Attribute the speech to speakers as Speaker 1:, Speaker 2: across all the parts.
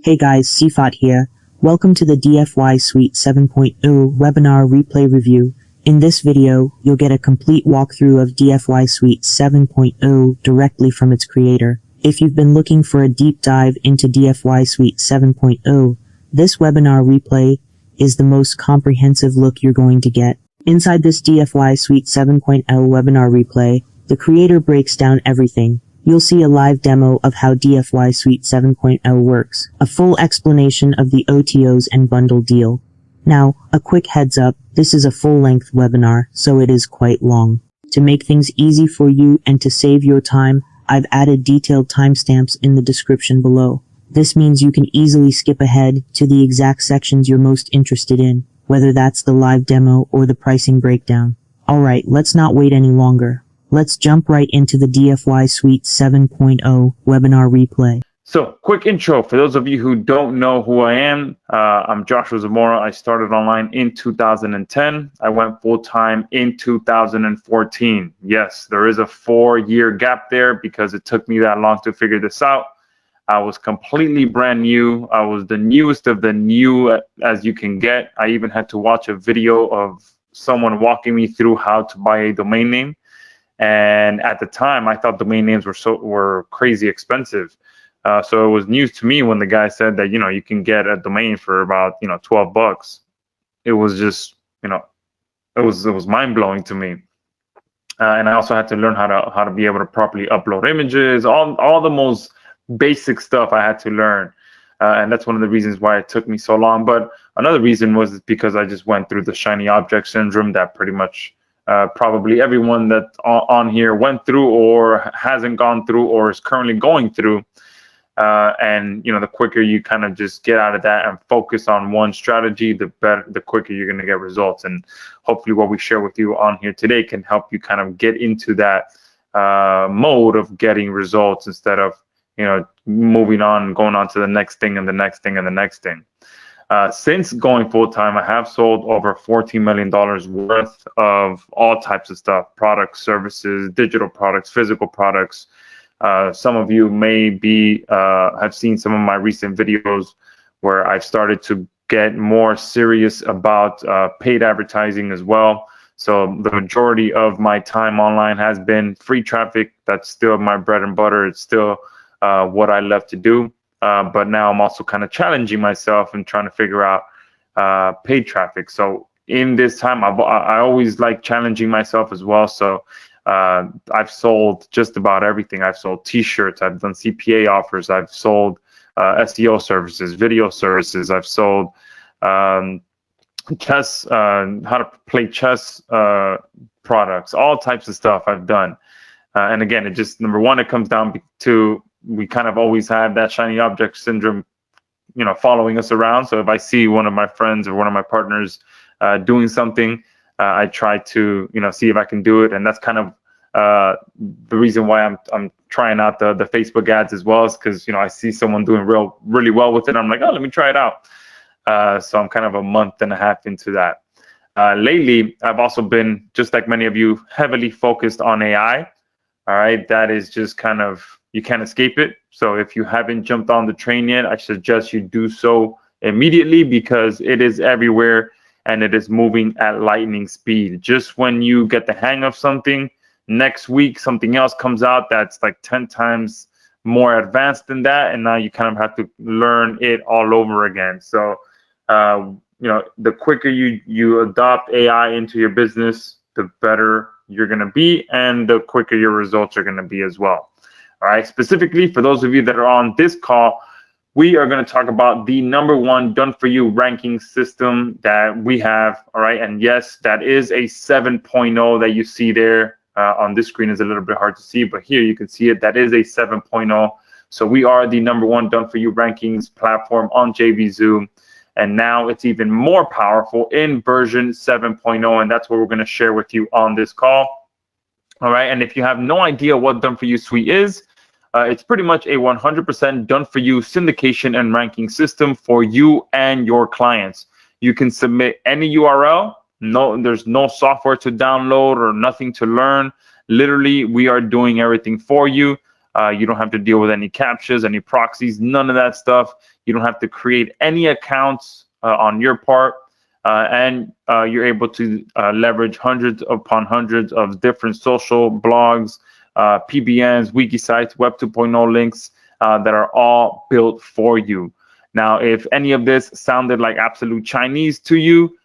Speaker 1: Hey guys, Sifat here. Welcome to the DFY Suite 7.0 webinar replay review. In this video, you'll get a complete walkthrough of DFY Suite 7.0 directly from its creator. If you've been looking for a deep dive into DFY Suite 7.0, this webinar replay is the most comprehensive look you're going to get. Inside this DFY Suite 7.0 webinar replay, the creator breaks down everything. You'll see a live demo of how DFY Suite 7.0 works, a full explanation of the OTOs and bundle deal. Now, a quick heads up, this is a full-length webinar, so it is quite long. To make things easy for you and to save your time, I've added detailed timestamps in the description below. This means you can easily skip ahead to the exact sections you're most interested in, whether that's the live demo or the pricing breakdown. Alright, let's not wait any longer. Let's jump right into the DFY Suite 7.0 webinar replay.
Speaker 2: So, quick intro for those of you who don't know who I am. I'm Joshua Zamora. I started online in 2010. I went full-time in 2014. Yes, there is a 4-year gap there because it took me that long to figure this out. I was completely brand new. I was the newest of the new as you can get. I even had to watch a video of someone walking me through how to buy a domain name. And at the time, I thought domain names were crazy expensive. So it was news to me when the guy said that, you can get a domain for about, $12. It was just, it was mind blowing to me. And I also had to learn how to be able to properly upload images, all the most basic stuff I had to learn. And that's one of the reasons why it took me so long. But another reason was because I just went through the shiny object syndrome that pretty much probably everyone that on here went through or hasn't gone through or is currently going through. And the quicker you kind of just get out of that and focus on one strategy, the quicker you're going to get results. And hopefully what we share with you on here today can help you kind of get into that mode of getting results instead of moving on and going on to the next thing and the next thing and the next thing. Since going full-time, I have sold over $14 million worth of all types of stuff: products, services, digital products, physical products. Some of you may have seen some of my recent videos where I've started to get more serious about paid advertising as well. So the majority of my time online has been free traffic. That's still my bread and butter. It's still what I love to do. But now I'm also kind of challenging myself and trying to figure out paid traffic. So in this time, I always like challenging myself as well. So I've sold just about everything. I've sold T-shirts. I've done CPA offers. I've sold SEO services, video services. I've sold chess, how to play chess products, all types of stuff I've done. And again, it just, number one, it comes down to we kind of always have that shiny object syndrome, following us around. So if I see one of my friends or one of my partners doing something, I try to, see if I can do it. And that's kind of the reason why I'm trying out the Facebook ads as well, is because, I see someone doing really well with it. I'm like, oh, let me try it out. So I'm kind of a month and a half into that. Lately, I've also been, just like many of you, heavily focused on AI. All right, that is just kind of, you can't escape it. So if you haven't jumped on the train yet, I suggest you do so immediately, because it is everywhere and it is moving at lightning speed. Just when you get the hang of something, next week something else comes out that's like 10 times more advanced than that, and now you kind of have to learn it all over again. So the quicker you adopt AI into your business, the better you're going to be, and the quicker your results are going to be as well. All right, specifically for those of you that are on this call, we are going to talk about the #1 done-for-you ranking system that we have. All right, and yes, that is a 7.0 that you see there. On this screen is a little bit hard to see, but here you can see it. That is a 7.0. So we are the #1 done-for-you rankings platform on JVZoo. And now it's even more powerful in version 7.0, and that's what we're going to share with you on this call. All right, and if you have no idea what Done-For-You Suite is, it's pretty much a 100% done-for-you syndication and ranking system for you and your clients. You can submit any URL. There's no software to download or nothing to learn. Literally, we are doing everything for you. You don't have to deal with any captchas, any proxies, none of that stuff. You don't have to create any accounts on your part. And you're able to leverage hundreds upon hundreds of different social blogs, PBNs, wiki sites, Web 2.0 links that are all built for you. Now, if any of this sounded like absolute Chinese to you,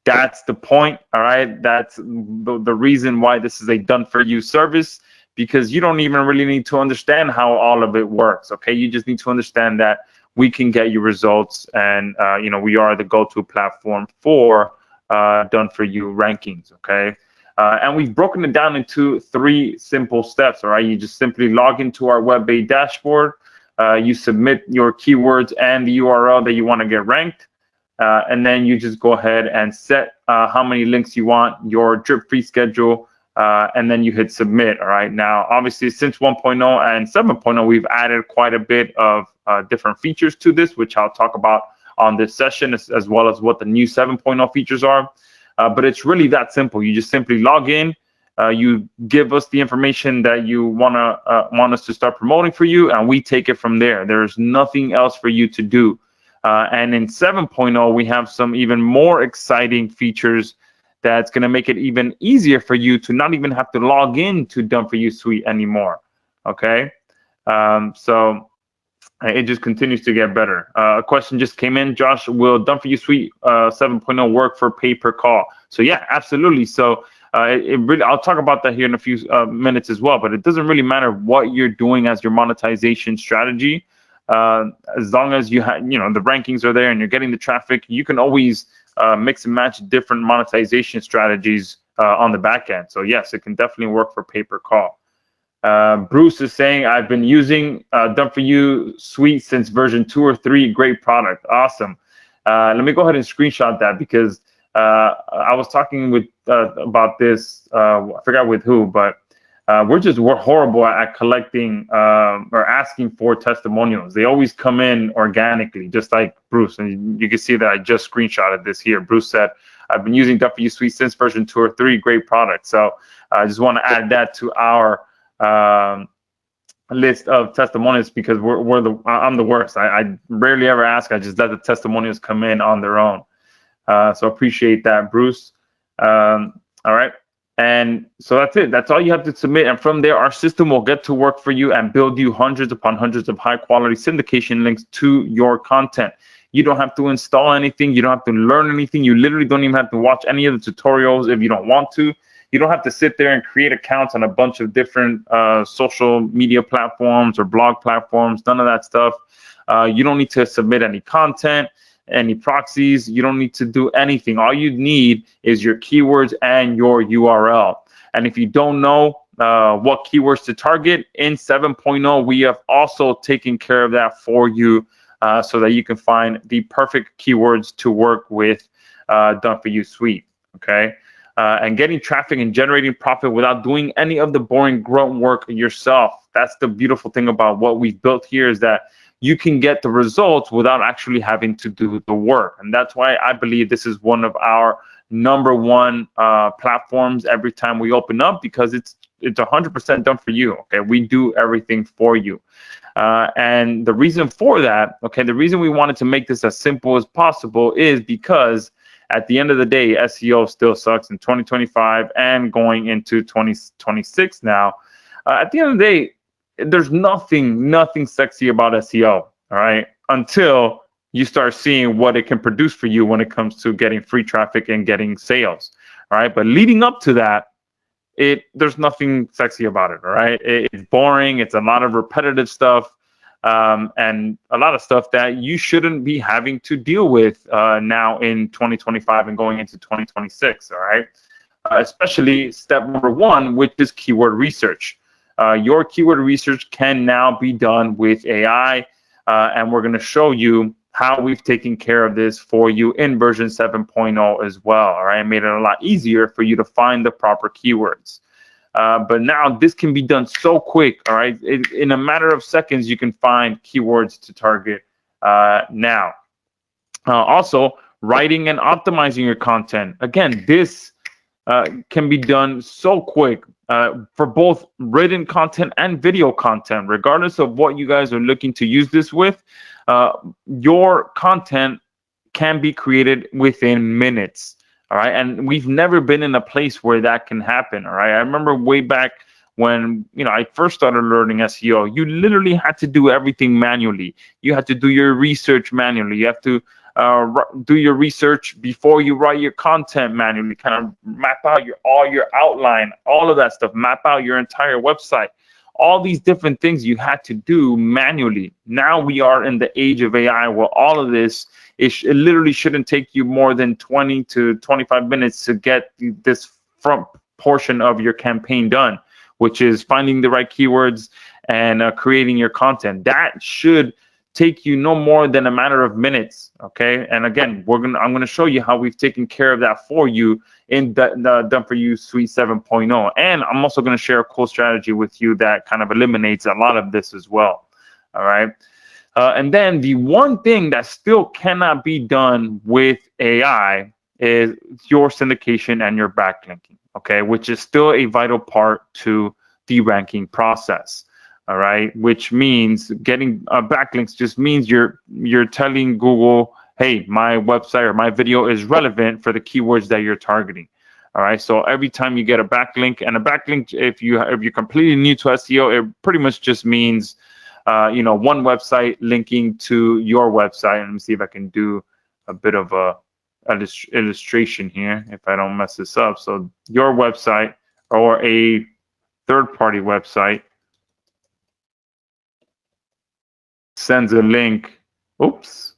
Speaker 2: that's the point. All right, that's the reason why this is a done for you service, because you don't even really need to understand how all of it works. Okay, you just need to understand that we can get you results, and we are the go-to platform for done for you rankings. Okay, and we've broken it down into 3 simple steps. All right, you just simply log into our web-based dashboard. You submit your keywords and the URL that you want to get ranked. And then you just go ahead and set how many links you want, your drip fee schedule, and then you hit submit. All right. Now, obviously, since 1.0 and 7.0, we've added quite a bit of different features to this, which I'll talk about on this session, as well as what the new 7.0 features are. But it's really that simple. You just simply log in. You give us the information that you want us to start promoting for you, and we take it from there. There's nothing else for you to do. And in 7.0, we have some even more exciting features that's going to make it even easier for you to not even have to log in to Done For You Suite anymore. Okay, so it just continues to get better. A question just came in, Josh, will Done For You Suite 7.0 work for pay per call? So yeah, absolutely. So it really, I'll talk about that here in a few minutes as well, but it doesn't really matter what you're doing as your monetization strategy. As long as you have, the rankings are there and you're getting the traffic, you can always mix and match different monetization strategies on the back end. So yes, it can definitely work for pay per call. Bruce is saying, I've been using Done For You Suite since version 2 or 3. Great product. Awesome. Let me go ahead and screenshot that, because I was talking with about this. I forgot with who, but we're horrible at collecting or asking for testimonials. They always come in organically, just like Bruce. And you can see that I just screenshotted this here. Bruce said, I've been using Done For You Suite since version 2 or 3. Great product. So I just want to add that to our list of testimonials, because I'm the worst. I rarely ever ask. I just let the testimonials come in on their own. So appreciate that, Bruce. All right. And so that's it. That's all you have to submit. And from there, our system will get to work for you and build you hundreds upon hundreds of high quality syndication links to your content. You don't have to install anything. You don't have to learn anything. You literally don't even have to watch any of the tutorials if you don't want to. You don't have to sit there and create accounts on a bunch of different social media platforms or blog platforms. None of that stuff. You don't need to submit any content, any proxies. You don't need to do anything. All you need is your keywords and your URL. And if you don't know what keywords to target, in 7.0, we have also taken care of that for you, so that you can find the perfect keywords to work with Done For You Suite. Okay. And getting traffic and generating profit without doing any of the boring grunt work yourself. That's the beautiful thing about what we've built here, is that you can get the results without actually having to do the work. And that's why I believe this is one of our #1 platforms every time we open up, because it's 100% done for you. Okay, we do everything for you. And the reason for that, okay, the reason we wanted to make this as simple as possible is because at the end of the day, SEO still sucks in 2025 and going into 2026 now. At the end of the day, there's nothing sexy about SEO, all right, until you start seeing what it can produce for you when it comes to getting free traffic and getting sales, all right? But leading up to that, there's nothing sexy about it, all right? It's boring. It's a lot of repetitive stuff, and a lot of stuff that you shouldn't be having to deal with now in 2025 and going into 2026, all right? Especially step #1, which is keyword research. Your keyword research can now be done with AI, and we're going to show you how we've taken care of this for you in version 7.0 as well. All right, made it a lot easier for you to find the proper keywords. But now this can be done so quick. All right, in a matter of seconds, you can find keywords to target now. Also, writing and optimizing your content. Again, this can be done so quick. for both written content and video content, regardless of what you guys are looking to use this with. Your content can be created within minutes. All right. And we've never been in a place where that can happen. All right. I remember way back when, I first started learning SEO, you literally had to do everything manually. You had to do your research manually. You have to do your research before you write your content manually, kind of map out all your outline, all of that stuff, map out your entire website. All these different things you had to do manually. Now we are in the age of AI where all of this, it literally shouldn't take you more than 20 to 25 minutes to get this front portion of your campaign done, which is finding the right keywords and creating your content. That should take you no more than a matter of minutes. Okay. And again, I'm gonna show you how we've taken care of that for you in the Done For You Suite 7.0. And I'm also gonna share a cool strategy with you that kind of eliminates a lot of this as well. All right. And then the one thing that still cannot be done with AI is your syndication and your backlinking. Okay, which is still a vital part to the ranking process. All right, which means getting backlinks just means you're telling Google, hey, my website or my video is relevant for the keywords that you're targeting. All right, so every time you get a backlink, and a backlink, if you're completely new to SEO, it pretty much just means one website linking to your website. And let me see if I can do a bit of a illustration here if I don't mess this up. So your website or a third-party website sends a link. Oops.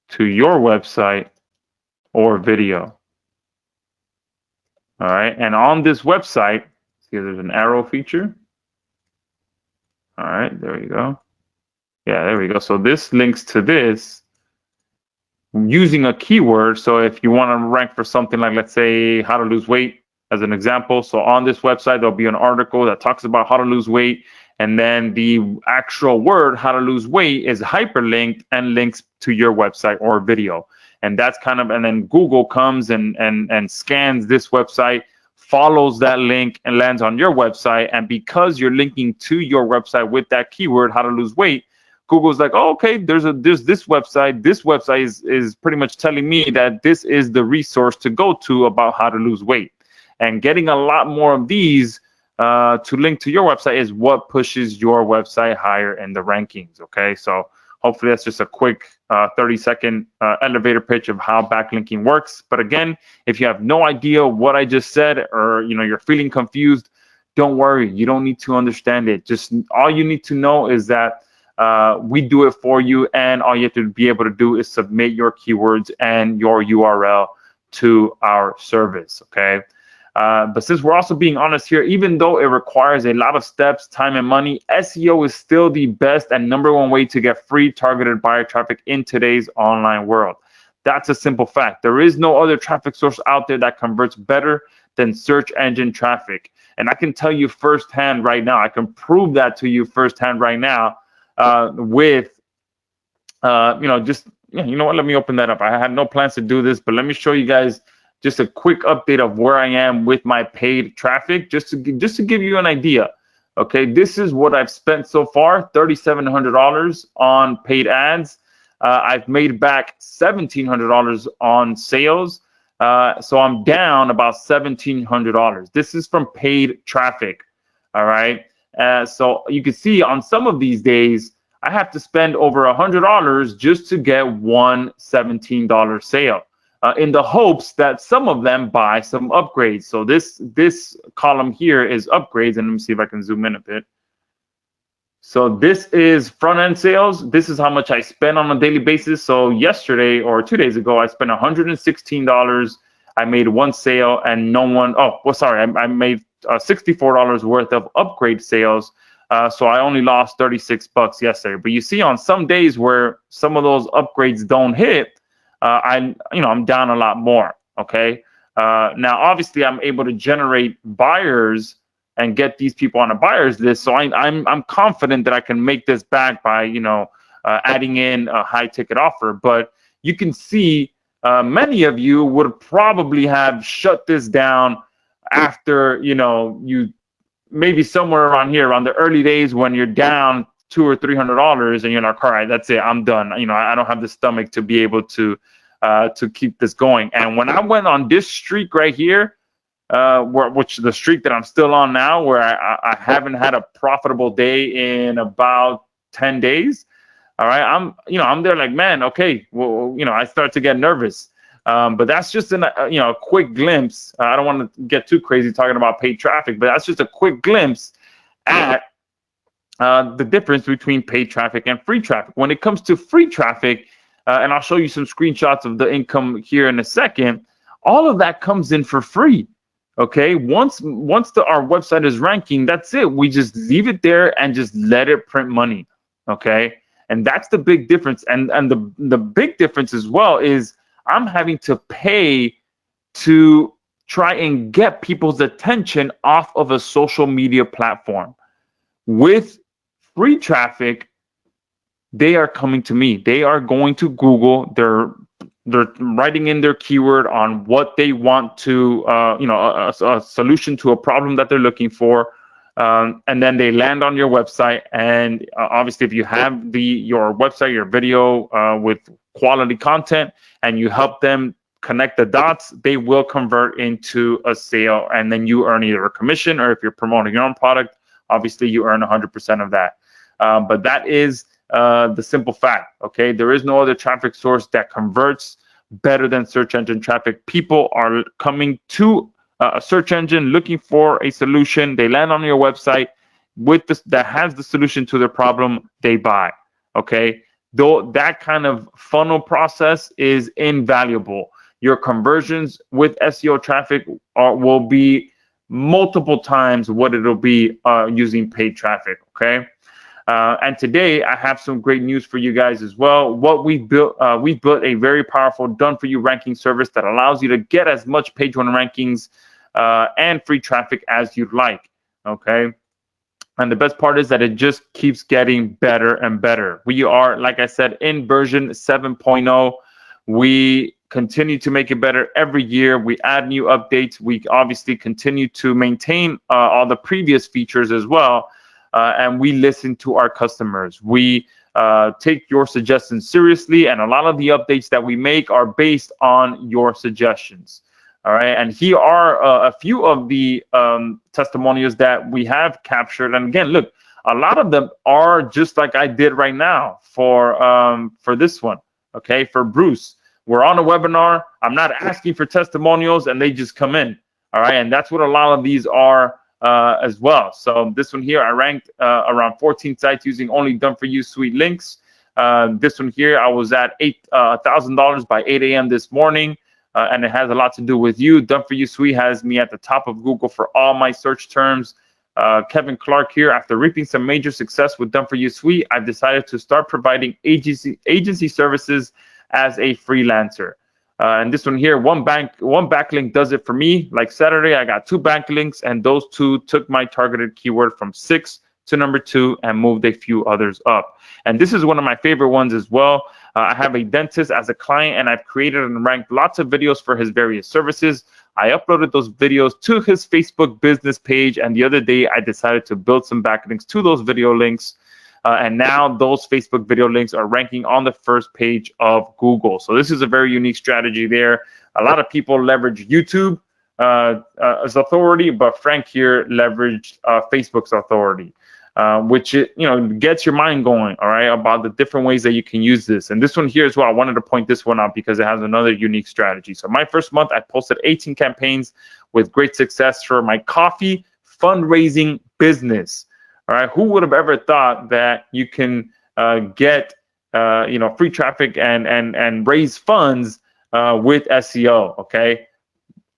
Speaker 2: To your website or video. All right. And on this website, see, there's an arrow feature. All right. There we go. Yeah, there we go. So this links to this using a keyword. So if you want to rank for something like, let's say, how to lose weight as an example. So on this website, there'll be an article that talks about how to lose weight. And then the actual word, how to lose weight, is hyperlinked and links to your website or video. And that's kind of, and then Google comes and scans this website, follows that link, and lands on your website. And because you're linking to your website with that keyword, how to lose weight, Google's like, oh, okay, there's this website. This website is pretty much telling me that this is the resource to go to about how to lose weight. And getting a lot more of these to link to your website is what pushes your website higher in the rankings. Okay, so hopefully that's just a quick 30-second elevator pitch of how backlinking works. But again, if you have no idea what I just said, or you're feeling confused, don't worry. You don't need to understand it. Just all you need to know is that we do it for you, and all you have to be able to do is submit your keywords and your URL to our service. Okay. But since we're also being honest here, even though it requires a lot of steps, time, and money, SEO is still the best and #1 way to get free targeted buyer traffic in today's online world. That's a simple fact. There is no other traffic source out there that converts better than search engine traffic. And I can tell you firsthand right now, I can prove that to you firsthand right now with, you know what, let me open that up. I had no plans to do this, but let me show you guys just a quick update of where I am with my paid traffic, just to give you an idea. Okay, this is what I've spent so far, $3,700 on paid ads. I've made back $1,700 on sales. So I'm down about $1,700. This is from paid traffic. All right. So you can see on some of these days, I have to spend over $100 just to get one $17 sale. In the hopes that some of them buy some upgrades. So this column here is upgrades, and let me see if I can zoom in a bit. So this is front-end sales. This is how much I spend on a daily basis. So yesterday or 2 days ago, I spent $116. I made one sale, and no one. Oh, well, sorry, I made $64 worth of upgrade sales. So I only lost $36 yesterday. But you see, on some days where some of those upgrades don't hit, I'm down a lot more. Okay. Now, obviously, I'm able to generate buyers and get these people on a buyers list. So I'm confident that I can make this back by adding in a high ticket offer. But you can see many of you would probably have shut this down after, you maybe somewhere around here, around the early days when you're down $200 or $300 and you're like, all right, that's it, I'm done. I don't have the stomach to be able to keep this going. And when I went on this streak right here, which the streak that I'm still on now, where I haven't had a profitable day in about 10 days. All right, I'm there like, man, okay, well, I start to get nervous. But that's just a quick glimpse. I don't want to get too crazy talking about paid traffic, but that's just a quick glimpse at the difference between paid traffic and free traffic. When it comes to free traffic, and I'll show you some screenshots of the income here in a second, all of that comes in for free. Okay, once our website is ranking, that's it. We just leave it there and just let it print money. Okay, and that's the big difference. And the big difference as well is I'm having to pay to try and get people's attention off of a social media platform. With free traffic, they are coming to me. They are going to Google. They're writing in their keyword on what they want to, a solution to a problem that they're looking for. And then they land on your website. And obviously, if you have your website, your video with quality content, and you help them connect the dots, they will convert into a sale. And then you earn either a commission, or if you're promoting your own product, obviously you earn 100% of that. But that is the simple fact. Okay, there is no other traffic source that converts better than search engine traffic. People are coming to a search engine looking for a solution. They land on your website with this that has the solution to their problem. They buy. Okay, though that kind of funnel process is invaluable. Your conversions with SEO traffic will be multiple times what it'll be using paid traffic. Okay. And today I have some great news for you guys as well. What we've built a very powerful done-for-you ranking service that allows you to get as much page one rankings and free traffic as you'd like. Okay. And the best part is that it just keeps getting better and better. We are, like I said, in version 7.0. We continue to make it better every year. We add new updates. We obviously continue to maintain all the previous features as well. And we listen to our customers. We take your suggestions seriously. And a lot of the updates that we make are based on your suggestions. All right. And here are a few of the testimonials that we have captured. And again, look, a lot of them are just like I did right now for this one. Okay. For Bruce, we're on a webinar. I'm not asking for testimonials and they just come in. All right. And that's what a lot of these are as well. So this one here, I ranked around 14 sites using only done-for-you suite links. This one here, I was at $1,000 by 8 a.m. this morning. And it has a lot to do with you. Done-for-you suite has me at the top of Google for all my search terms. Kevin Clark here, after reaping some major success with Done-for-you suite, I've decided to start providing agency services as a freelancer. And this one here, one backlink does it for me. Like Saturday, I got 2 backlinks, and those 2 took my targeted keyword from 6 to number 2 and moved a few others up. And this is one of my favorite ones as well. I have a dentist as a client, and I've created and ranked lots of videos for his various services. I uploaded those videos to his Facebook business page, and the other day I decided to build some backlinks to those video links. And now those Facebook video links are ranking on the first page of Google. So this is a very unique strategy there. A lot of people leverage YouTube as authority, but Frank here leveraged Facebook's authority, which gets your mind going, all right, about the different ways that you can use this. And this one here as well, I wanted to point this one out because it has another unique strategy. So my first month, I posted 18 campaigns with great success for my coffee fundraising business. All right, who would have ever thought that you can get free traffic and raise funds with SEO? Okay,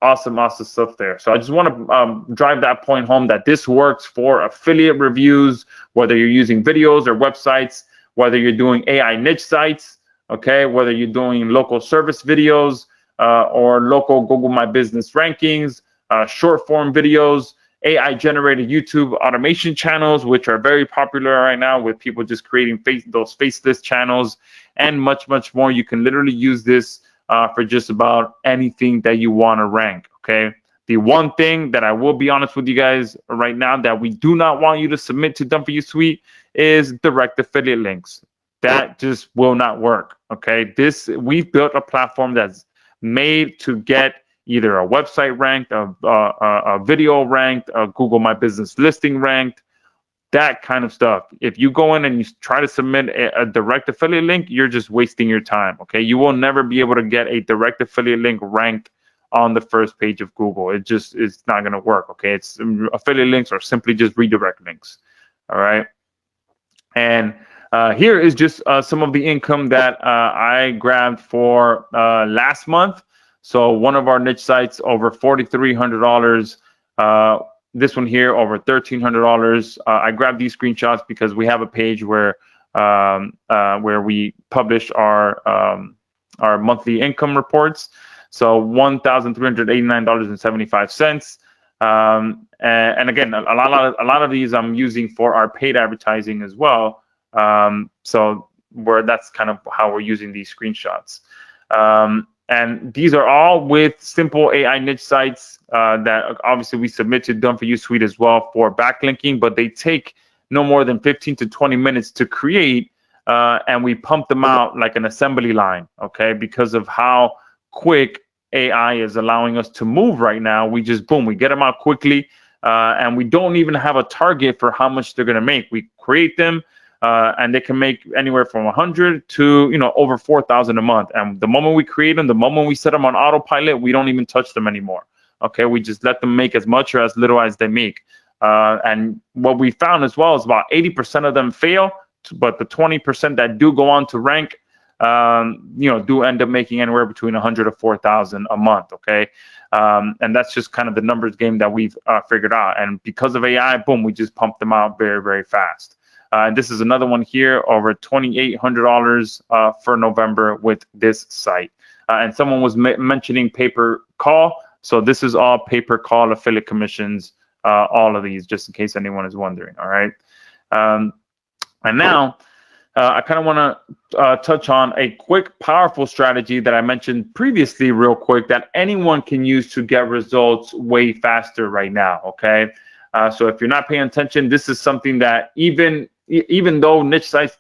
Speaker 2: awesome stuff there. So I just want to drive that point home that this works for affiliate reviews, whether you're using videos or websites, whether you're doing AI niche sites, okay, whether you're doing local service videos or local Google My Business rankings, short form videos. AI generated YouTube automation channels, which are very popular right now with people just creating those faceless channels, and much, much more. You can literally use this for just about anything that you want to rank. Okay. The one thing that I will be honest with you guys right now that we do not want you to submit to Done For You Suite is direct affiliate links. That just will not work. Okay. We've built a platform that's made to get either a website ranked, a video ranked, a Google My Business listing ranked, that kind of stuff. If you go in and you try to submit a direct affiliate link, you're just wasting your time. Okay. You will never be able to get a direct affiliate link ranked on the first page of Google. It's not going to work. Okay. Affiliate links are simply just redirect links. All right. And here is just some of the income that I grabbed for last month. So one of our niche sites, over $4,300. This one here, over $1,300. I grabbed these screenshots because we have a page where we publish our monthly income reports. So $1,389.75. And again, a lot of these I'm using for our paid advertising as well. So that's kind of how we're using these screenshots. And these are all with simple AI niche sites that obviously we submit to Done For You Suite as well for backlinking, but they take no more than 15 to 20 minutes to create, and we pump them out like an assembly line. Okay, because of how quick AI is allowing us to move right now, we just we get them out quickly, and we don't even have a target for how much they're going to make. We create them, and they can make anywhere from 100 to over 4,000 a month. And the moment we create them, the moment we set them on autopilot, we don't even touch them anymore. Okay, we just let them make as much or as little as they make. And what we found as well is about 80% of them fail, but the 20% that do go on to rank, do end up making anywhere between 100 to 4,000 a month. Okay. And that's just kind of the numbers game that we've figured out. And because of AI, we just pump them out very, very fast. And this is another one here, over $2,800 for November with this site. And someone was mentioning pay-per-call. So this is all pay-per-call affiliate commissions, all of these, just in case anyone is wondering. All right. And now, I kind of want to touch on a quick, powerful strategy that I mentioned previously real quick that anyone can use to get results way faster right now, okay? So if you're not paying attention, this is something that even though niche sites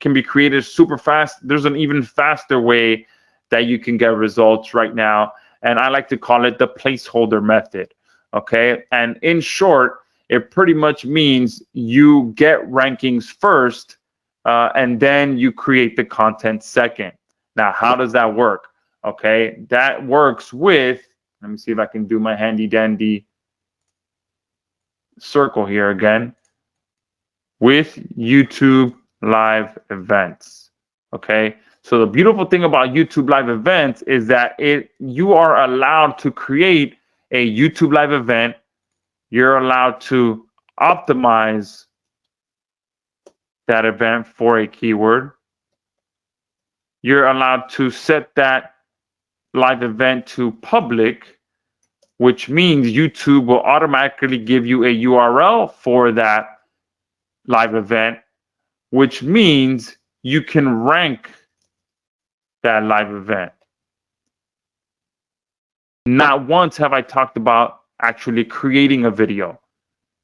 Speaker 2: can be created super fast, there's an even faster way that you can get results right now. And I like to call it the placeholder method, okay? And in short, it pretty much means you get rankings first, and then you create the content second. Now, how does that work? Okay, that works with, let me see if I can do my handy dandy circle here again, with YouTube live events. Okay, so the beautiful thing about YouTube live events is that you are allowed to create a YouTube live event. You're allowed to optimize that event for a keyword. You're allowed to set that live event to public, which means YouTube will automatically give you a URL for that live event, which means you can rank that live event. Not once have I talked about actually creating a video.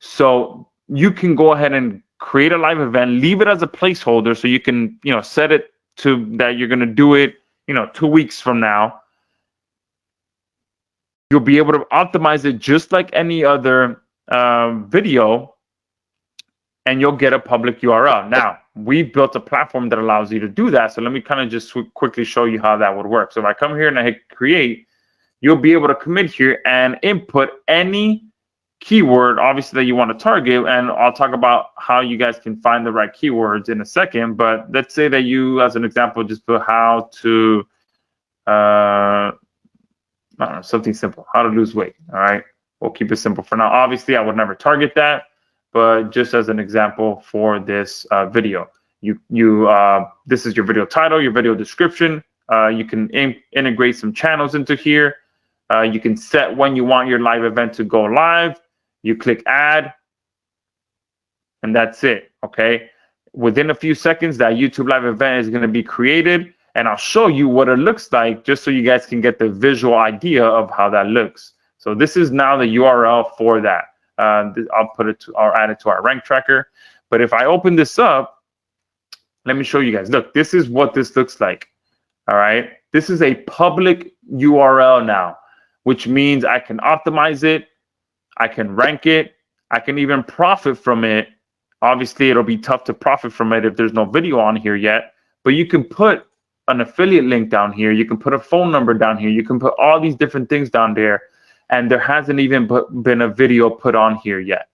Speaker 2: So you can go ahead and create a live event, leave it as a placeholder, so you can set it to that you're going to do it 2 weeks from now. You'll be able to optimize it just like any other video, and you'll get a public URL. Now, we've built a platform that allows you to do that. So let me kind of just quickly show you how that would work. So if I come here and I hit create, you'll be able to commit here and input any keyword, obviously, that you want to target. And I'll talk about how you guys can find the right keywords in a second. But let's say that you, as an example, just put how to, I don't know, something simple, how to lose weight. All right, we'll keep it simple for now. Obviously, I would never target that, but just as an example for this video, this is your video title, your video description. You can integrate some channels into here. You can set when you want your live event to go live. You click add, and that's it, okay? Within a few seconds, that YouTube live event is gonna be created, and I'll show you what it looks like just so you guys can get the visual idea of how that looks. So this is now the URL for that. I'll add it to our rank tracker. But if I open this up, let me show you guys. Look, this is what this looks like. All right. This is a public URL now, which means I can optimize it. I can rank it. I can even profit from it. Obviously, it'll be tough to profit from it if there's no video on here yet, but you can put an affiliate link down here. You can put a phone number down here. You can put all these different things down there. And there hasn't even been a video put on here yet.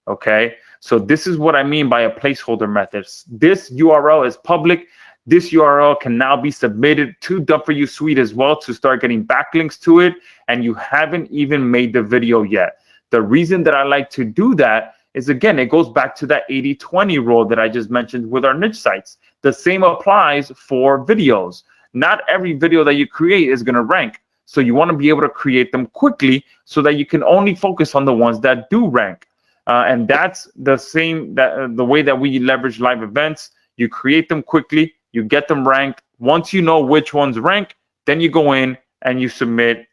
Speaker 2: Okay. So this is what I mean by a placeholder method. This URL is public. This URL can now be submitted to Done4You Suite as well to start getting backlinks to it. And you haven't even made the video yet. The reason that I like to do that is, again, it goes back to that 80-20 rule that I just mentioned with our niche sites. The same applies for videos. Not every video that you create is going to rank. So you want to be able to create them quickly so that you can only focus on the ones that do rank. And that's the same, the way that we leverage live events. You create them quickly, you get them ranked. Once you know which ones rank, then you go in and you submit,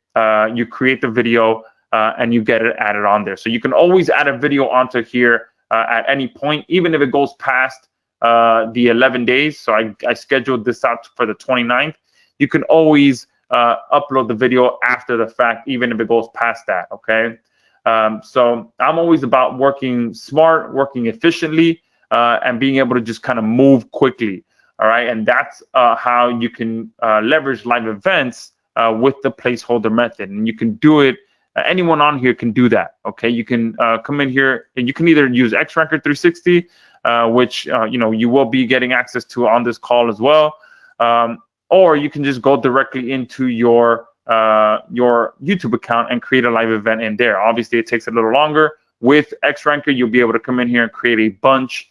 Speaker 2: you create the video, and you get it added on there. So you can always add a video onto here at any point, even if it goes past the 11 days. So I scheduled this out for the 29th. You can always upload the video after the fact, even if it goes past that, okay? So I'm always about working smart, working efficiently, and being able to just kind of move quickly, all right? And that's how you can leverage live events with the placeholder method. And you can do it, anyone on here can do that, okay? You can come in here, and you can either use XRanker 360, which you will be getting access to on this call as well, or you can just go directly into your YouTube account and create a live event in there. Obviously, it takes a little longer. With XRanker, you'll be able to come in here and create a bunch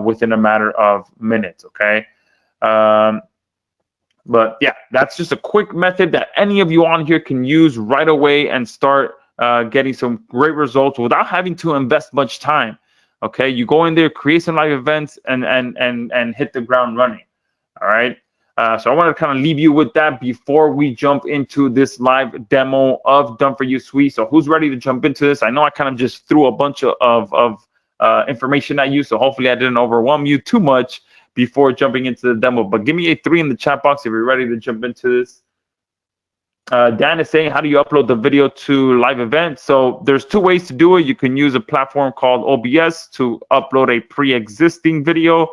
Speaker 2: within a matter of minutes, okay? But yeah, that's just a quick method that any of you on here can use right away and start getting some great results without having to invest much time, okay? You go in there, create some live events, and hit the ground running, all right? So I want to kind of leave you with that before we jump into this live demo of Done4You Suite. So who's ready to jump into this? I know I kind of just threw a bunch of information at you, so hopefully I didn't overwhelm you too much before jumping into the demo. But give me a 3 in the chat box if you're ready to jump into this. Dan is saying, how do you upload the video to live events? So there's 2 ways to do it. You can use a platform called OBS to upload a pre-existing video.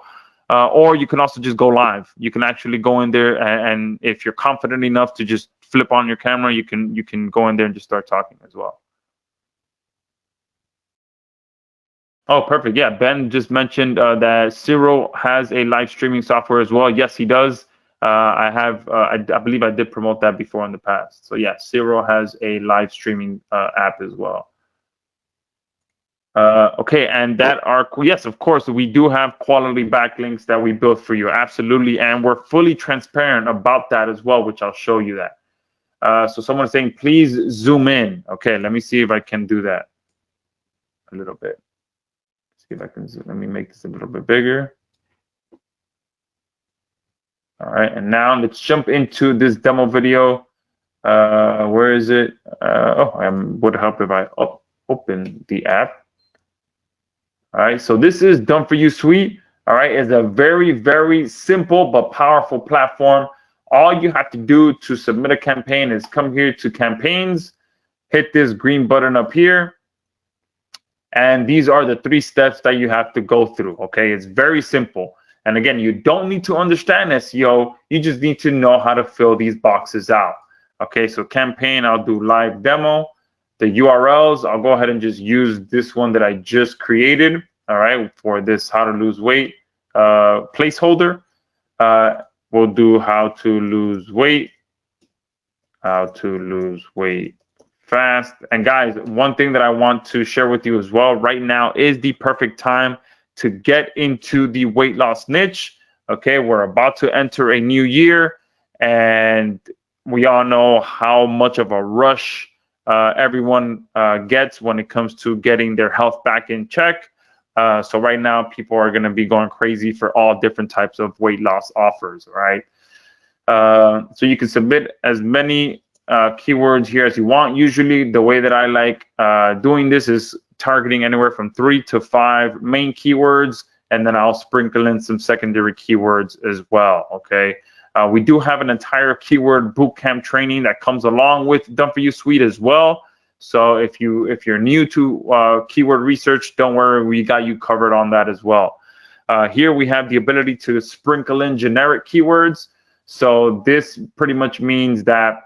Speaker 2: Or you can also just go live. You can actually go in there, and if you're confident enough to just flip on your camera, you can go in there and just start talking as well. Oh, perfect. Yeah, Ben just mentioned that Ciro has a live streaming software as well. Yes, he does. I believe I did promote that before in the past. So yeah, Ciro has a live streaming app as well. Okay, and yes, of course, we do have quality backlinks that we built for you, absolutely, and we're fully transparent about that as well, which I'll show you that. So someone's saying, please zoom in. Okay, let me see if I can do that a little bit. See if I can zoom. Let me make this a little bit bigger. All right, and now let's jump into this demo video. Where is it? Would help if I open the app. All right, so this is Done4You Suite. All right, it's a very, very simple but powerful platform. All you have to do to submit a campaign is come here to campaigns, hit this green button up here, and these are the 3 steps that you have to go through. Okay, it's very simple. And again, you don't need to understand SEO. You just need to know how to fill these boxes out. Okay, so campaign, I'll do live demo. The URLs, I'll go ahead and just use this one that I just created, all right, for this how to lose weight placeholder. We'll do how to lose weight fast. And guys, one thing that I want to share with you as well, right now is the perfect time to get into the weight loss niche. Okay, we're about to enter a new year, and we all know how much of a rush everyone gets when it comes to getting their health back in check. So right now, people are going to be going crazy for all different types of weight loss offers, right? So you can submit as many keywords here as you want. Usually, the way that I like doing this is targeting anywhere from 3 to 5 main keywords, and then I'll sprinkle in some secondary keywords as well, okay? We do have an entire keyword bootcamp training that comes along with Done For You Suite as well. So if you're new to keyword research, don't worry, we got you covered on that as well. Here we have the ability to sprinkle in generic keywords. So this pretty much means that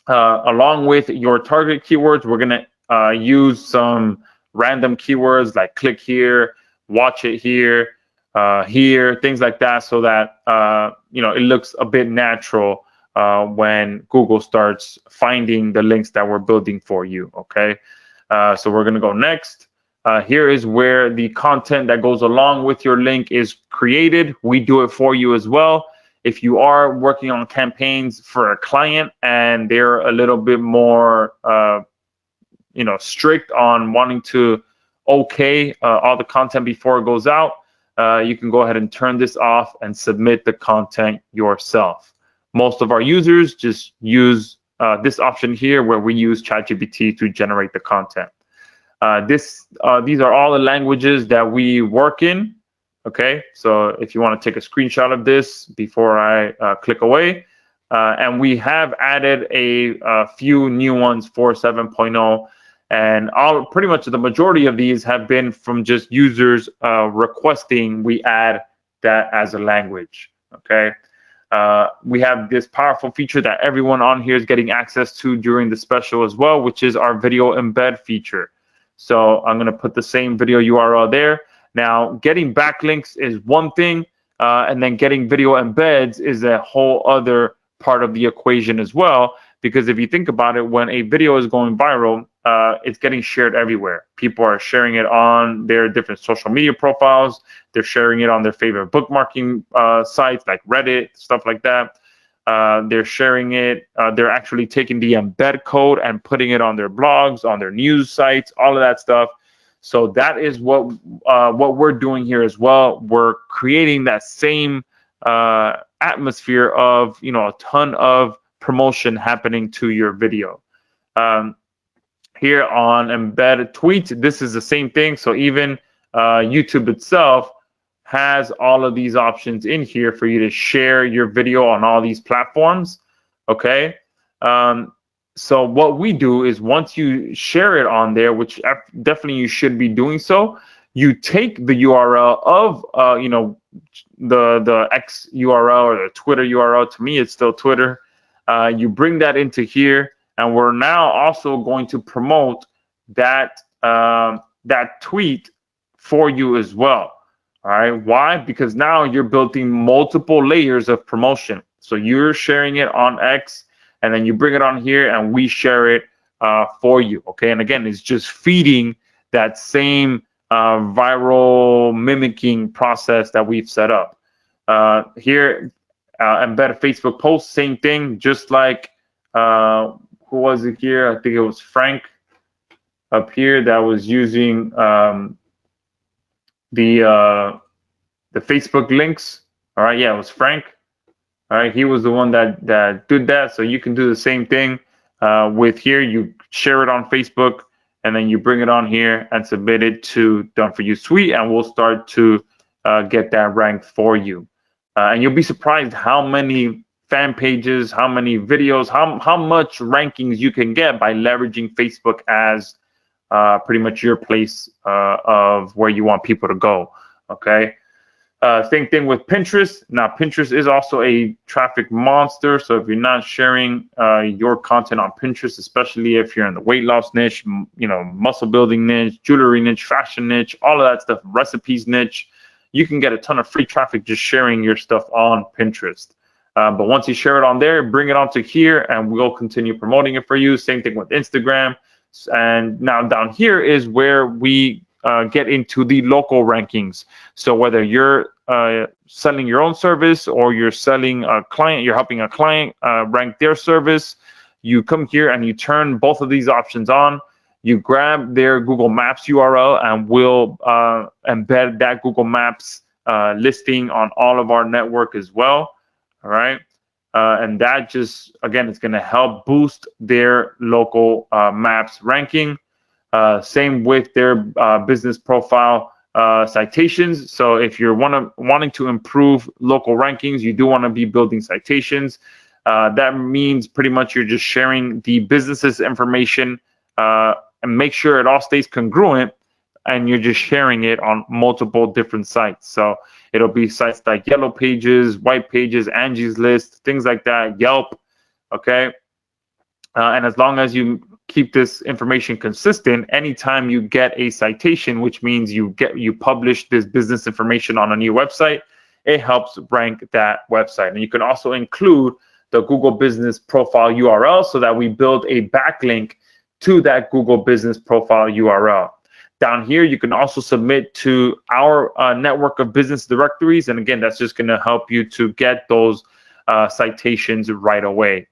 Speaker 2: along with your target keywords, we're going to use some random keywords like click here, watch it here, here, things like that, so that it looks a bit natural when Google starts finding the links that we're building for you. Okay, so we're going to go next. Here is where the content that goes along with your link is created. We do it for you as well. If you are working on campaigns for a client and they're a little bit more strict on wanting to okay all the content before it goes out, you can go ahead and turn this off and submit the content yourself. Most of our users just use this option here, where we use ChatGPT to generate the content. These are all the languages that we work in. Okay, so if you want to take a screenshot of this before I click away, and we have added a few new ones for 7.0, and pretty much the majority of these have been from just users requesting we add that as a language. Okay, we have this powerful feature that everyone on here is getting access to during the special as well, which is our video embed feature. So I'm going to put the same video URL there. Now, getting backlinks is one thing, and then getting video embeds is a whole other part of the equation as well. Because if you think about it, when a video is going viral, it's getting shared everywhere. People are sharing it on their different social media profiles. They're sharing it on their favorite bookmarking sites like Reddit, stuff like that. They're sharing it. They're actually taking the embed code and putting it on their blogs, on their news sites, all of that stuff. So that is what we're doing here as well. We're creating that same atmosphere of a ton of promotion happening to your video. Here on embed tweet, this is the same thing. So even YouTube itself has all of these options in here for you to share your video on all these platforms. Okay. So what we do is, once you share it on there, which definitely you should be doing so, you take the URL of the X URL or the Twitter URL. To me, it's still Twitter. You bring that into here, and we're now also going to promote that that tweet for you as well. All right. Why? Because now you're building multiple layers of promotion. So you're sharing it on X, and then you bring it on here, and we share it for you. Okay. And again, it's just feeding that same viral mimicking process that we've set up. Here, embed Facebook post, same thing. Just like who was it here? I think it was Frank up here that was using the Facebook links. All right, yeah, it was Frank. All right, he was the one that did that. So you can do the same thing with here. You share it on Facebook, and then you bring it on here and submit it to Done For You Suite, and we'll start to get that ranked for you. And you'll be surprised how many fan pages, how many videos, how much rankings you can get by leveraging Facebook as pretty much your place of where you want people to go. Okay. Same thing with Pinterest. Now, Pinterest is also a traffic monster. So if you're not sharing your content on Pinterest, especially if you're in the weight loss niche, muscle building niche, jewelry niche, fashion niche, all of that stuff, recipes niche, you can get a ton of free traffic just sharing your stuff on Pinterest. But once you share it on there, bring it onto here, and we'll continue promoting it for you. Same thing with Instagram. And now down here is where we get into the local rankings. So whether you're selling your own service or you're selling a client, you're helping a client rank their service, you come here and you turn both of these options on. You grab their Google Maps URL, and we'll embed that Google Maps listing on all of our network as well. All right. And that just, again, it's going to help boost their local maps ranking. Same with their business profile citations. So if you're wanting to improve local rankings, you do want to be building citations. That means pretty much you're just sharing the business's information and make sure it all stays congruent, and you're just sharing it on multiple different sites. So it'll be sites like Yellow Pages, White Pages, Angie's List, things like that, Yelp, okay? And as long as you keep this information consistent, anytime you get a citation, which means you publish this business information on a new website, it helps rank that website. And you can also include the Google Business Profile URL so that we build a backlink to that Google Business Profile URL. Down here, you can also submit to our network of business directories. And again, that's just going to help you to get those citations right away.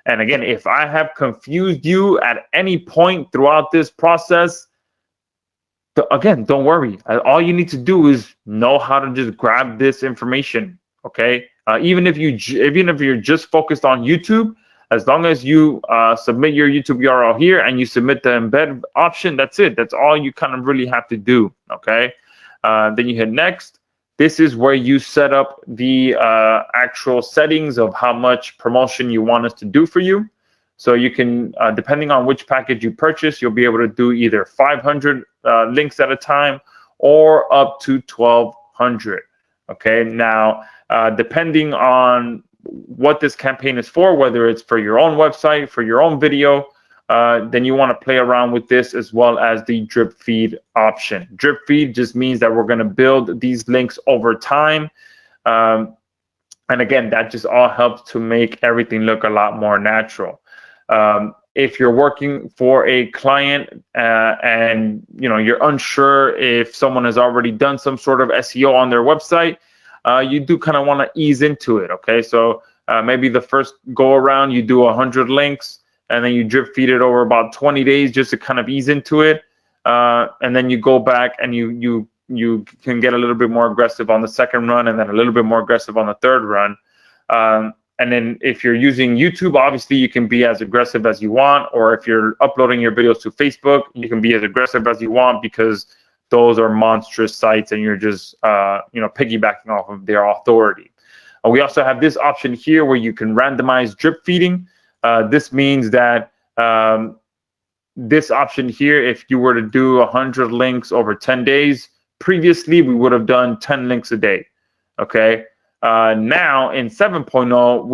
Speaker 2: And again, if I have confused you at any point throughout this process, again, don't worry. All you need to do is know how to just grab this information, okay? Even if you're just focused on YouTube, as long as you submit your YouTube URL here and you submit the embed option, that's it. That's all you kind of really have to do, okay? Then you hit next. This is where you set up the actual settings of how much promotion you want us to do for you. So you can, depending on which package you purchase, you'll be able to do either 500 links at a time or up to 1,200. Okay, now depending on what this campaign is for, whether it's for your own website, for your own video, then you want to play around with this as well as the drip feed option. Drip feed just means that we're going to build these links over time. And again, that just all helps to make everything look a lot more natural. If you're working for a client and you're unsure if someone has already done some sort of SEO on their website, you do kind of want to ease into it. Okay, so maybe the first go around you do 100 links, and then you drip feed it over about 20 days just to kind of ease into it, and then you go back and you can get a little bit more aggressive on the second run, and then a little bit more aggressive on the third run. And then if you're using YouTube, obviously you can be as aggressive as you want, or if you're uploading your videos to Facebook, you can be as aggressive as you want, because those are monstrous sites and you're just piggybacking off of their authority. We also have this option here where you can randomize drip feeding. This means that this option here, if you were to do 100 links over 10 days, previously we would have done 10 links a day. Okay. Now in 7.0,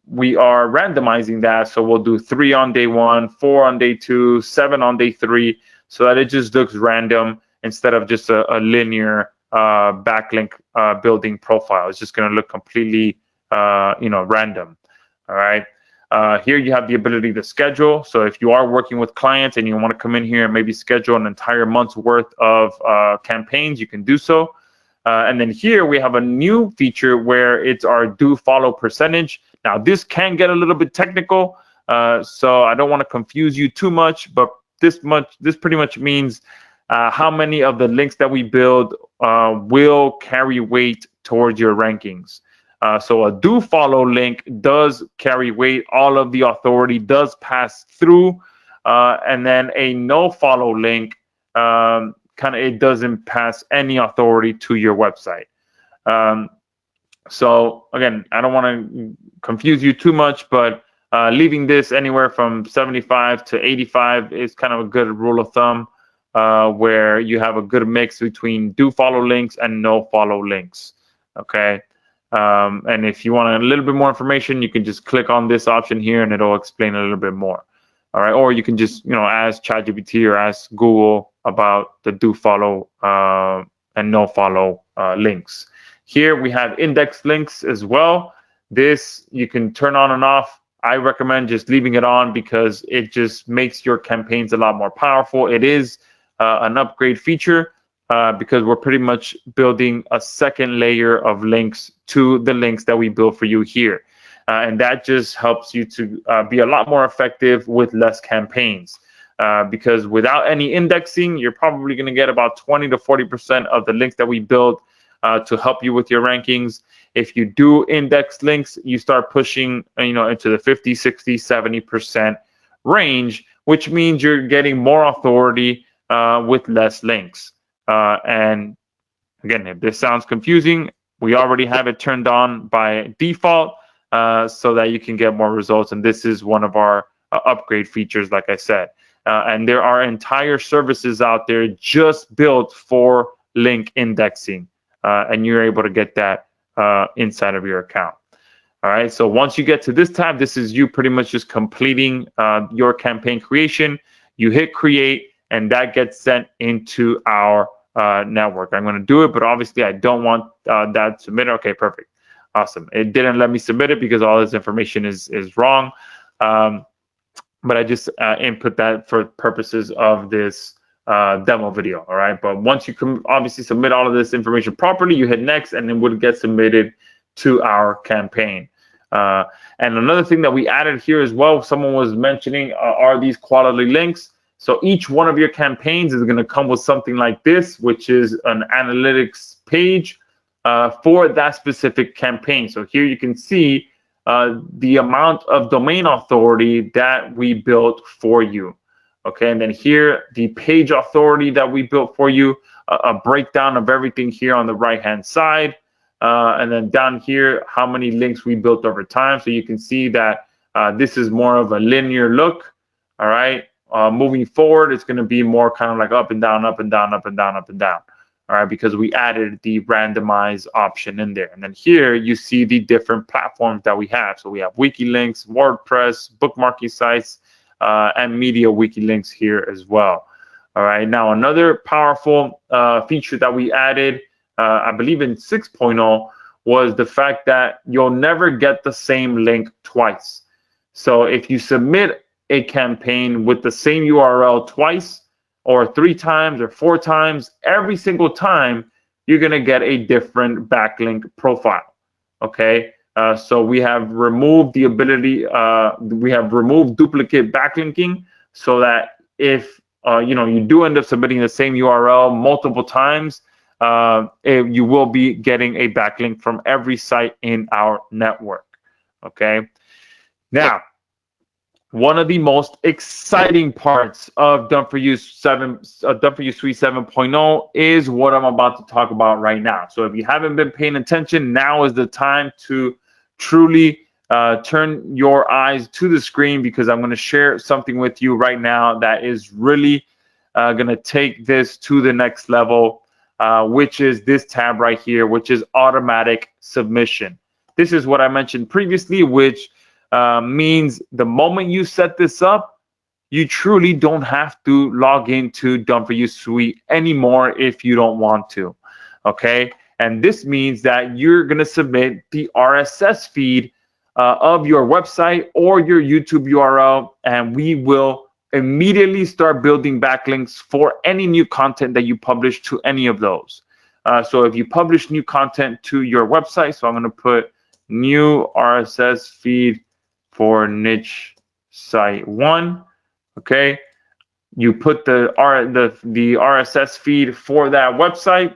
Speaker 2: we are randomizing that. So we'll do 3 on day 1, 4 on day 2, 7 on day 3, so that it just looks random instead of just a linear backlink building profile. It's just going to look completely random. All right. Here you have the ability to schedule. So if you are working with clients and you want to come in here and maybe schedule an entire month's worth of campaigns, you can do so. And then here we have a new feature where it's our do follow percentage. Now this can get a little bit technical, so I don't want to confuse you too much, but this pretty much means how many of the links that we build will carry weight towards your rankings. So a do follow link does carry weight. All of the authority does pass through, and then a no follow link it doesn't pass any authority to your website. So again, I don't want to confuse you too much, but leaving this anywhere from 75 to 85 is kind of a good rule of thumb, where you have a good mix between do follow links and no follow links. Okay. And if you want a little bit more information, you can just click on this option here and it'll explain a little bit more. All right. Or you can just, ask ChatGPT or ask Google about the do follow and no follow links. Here we have index links as well. This you can turn on and off. I recommend just leaving it on because it just makes your campaigns a lot more powerful. It is an upgrade feature because we're pretty much building a second layer of links to the links that we build for you here. and that just helps you to be a lot more effective with less campaigns. Because without any indexing, you're probably going to get about 20 to 40% of the links that we build to help you with your rankings. If you do index links, you start pushing, into the 50, 60, 70% range, which means you're getting more authority with less links. And again, if this sounds confusing, we already have it turned on by default so that you can get more results. And this is one of our upgrade features, like I said. And there are entire services out there just built for link indexing. And you're able to get that inside of your account. All right. So once you get to this tab, this is you pretty much just completing your campaign creation. You hit create, and that gets sent into our network. I'm going to do it, but obviously I don't want that submitted. Okay, perfect. Awesome. It didn't let me submit it because all this information is wrong. But I just input that for purposes of this demo video. All right. But once you can obviously submit all of this information properly, you hit next, and it would get submitted to our campaign. And another thing that we added here as well, someone was mentioning, are these quality links. So each one of your campaigns is going to come with something like this, which is an analytics page for that specific campaign. So here you can see the amount of domain authority that we built for you. Okay, and then here, the page authority that we built for you, a breakdown of everything here on the right-hand side. And then down here, how many links we built over time. So you can see that this is more of a linear look. All right, moving forward, it's going to be more kind of like up and down, up and down, up and down, up and down. All right, because we added the randomize option in there. And then here you see the different platforms that we have. So we have wiki links, WordPress, bookmarking sites, and media wiki links here as well. All right, now another powerful feature that we added, I believe in 6.0, was the fact that you'll never get the same link twice. So if you submit a campaign with the same URL twice, or 3 times, or 4 times, every single time you're going to get a different backlink profile. Okay, so we have removed the ability, we have removed duplicate backlinking, so that if you do end up submitting the same URL multiple times, you will be getting a backlink from every site in our network. Okay, now, one of the most exciting parts of Done For You Suite 7.0 is what I'm about to talk about right now. So if you haven't been paying attention, now is the time to truly turn your eyes to the screen, because I'm going to share something with you right now that is really going to take this to the next level, which is this tab right here, which is automatic submission. This is what I mentioned previously, which means the moment you set this up, you truly don't have to log into Done For You Suite anymore if you don't want to. Okay, and this means that you're going to submit the RSS feed of your website or your YouTube URL, and we will immediately start building backlinks for any new content that you publish to any of those. So if you publish new content to your website, so I'm going to put new RSS feed for niche site 1. Okay, you put the RSS feed for that website.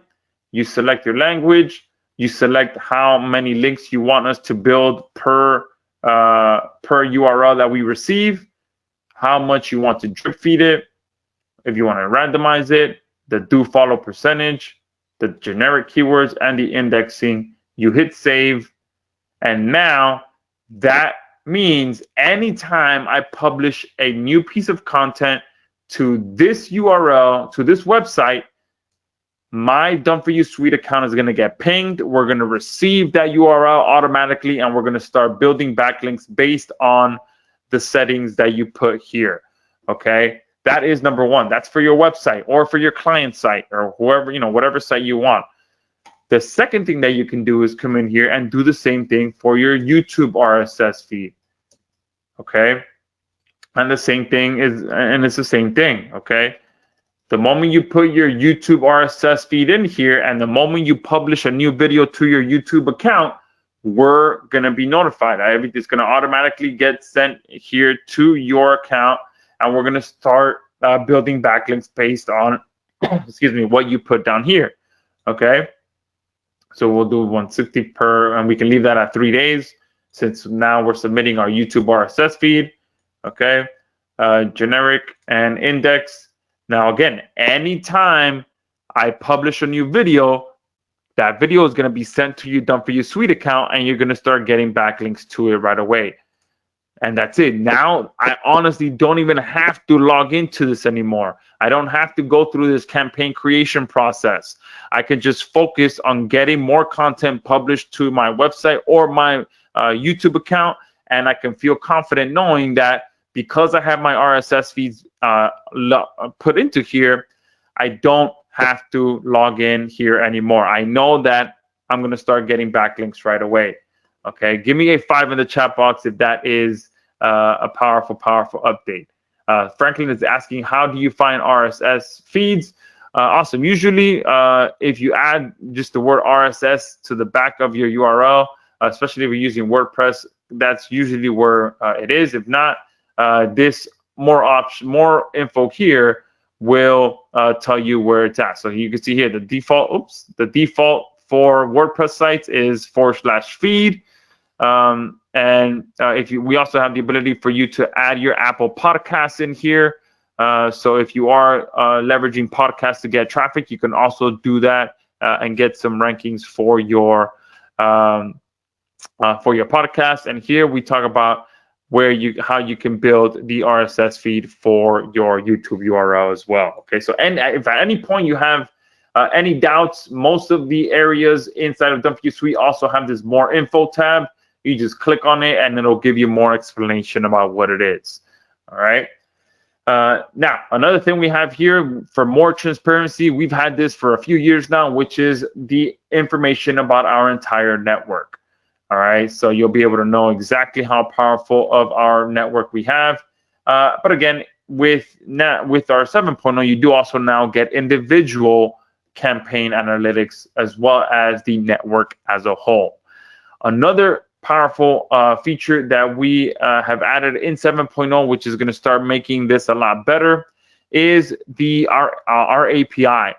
Speaker 2: You select your language. You select how many links you want us to build per URL that we receive. How much you want to drip feed it. If you want to randomize it, the do follow percentage, the generic keywords, and the indexing. You hit save, and now that means anytime I publish a new piece of content to this URL, to this website, my Done For You Suite account is going to get pinged. We're going to receive that URL automatically, and we're going to start building backlinks based on the settings that you put here. Okay, that is number one. That's for your website or for your client site or whoever, whatever site you want. The second thing that you can do is come in here and do the same thing for your YouTube RSS feed. Okay, and the same thing it's the same thing. Okay, the moment you put your YouTube RSS feed in here, and the moment you publish a new video to your YouTube account, we're going to be notified. Everything's going to automatically get sent here to your account, and we're going to start building backlinks based on, excuse me, what you put down here. Okay. So we'll do 160 per, and we can leave that at 3 days since now we're submitting our YouTube RSS feed. Okay. Generic and index. Now, again, anytime I publish a new video, that video is going to be sent to your Done For You Suite account, and you're going to start getting backlinks to it right away. And that's it. Now, I honestly don't even have to log into this anymore. I don't have to go through this campaign creation process. I can just focus on getting more content published to my website or my YouTube account, and I can feel confident knowing that because I have my RSS feeds put into here, I don't have to log in here anymore. I know that I'm going to start getting backlinks right away. Okay, give me a 5 in the chat box if that is a powerful update. Franklin is asking, how do you find RSS feeds? Awesome. Usually, if you add just the word RSS to the back of your URL, especially if you're using WordPress, that's usually where it is. If not, this more info here will tell you where it's at. So you can see here the default for WordPress sites is /feed. We also have the ability for you to add your Apple Podcasts in here. So if you are leveraging podcasts to get traffic, you can also do that and get some rankings for your podcast. And here we talk about how you can build the RSS feed for your YouTube URL as well. Okay, so if at any point you have any doubts, most of the areas inside of Done For You Suite also have this more info tab. You just click on it and it'll give you more explanation about what it is. All right. Now, another thing we have here for more transparency, we've had this for a few years now, which is the information about our entire network. All right, so you'll be able to know exactly how powerful of our network we have. But again, with our 7.0, you do also now get individual campaign analytics as well as the network as a whole. Another powerful feature that we have added in 7.0, which is going to start making this a lot better, is our API.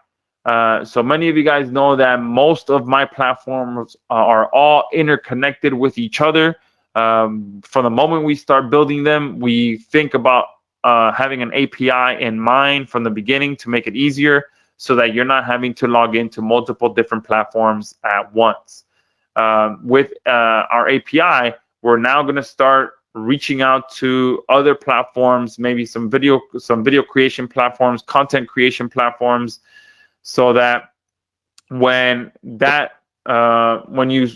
Speaker 2: So many of you guys know that most of my platforms are all interconnected with each other. From the moment we start building them, we think about having an API in mind from the beginning to make it easier so that you're not having to log into multiple different platforms at once. With our API, we're now going to start reaching out to other platforms, maybe some video creation platforms, content creation platforms, so that when you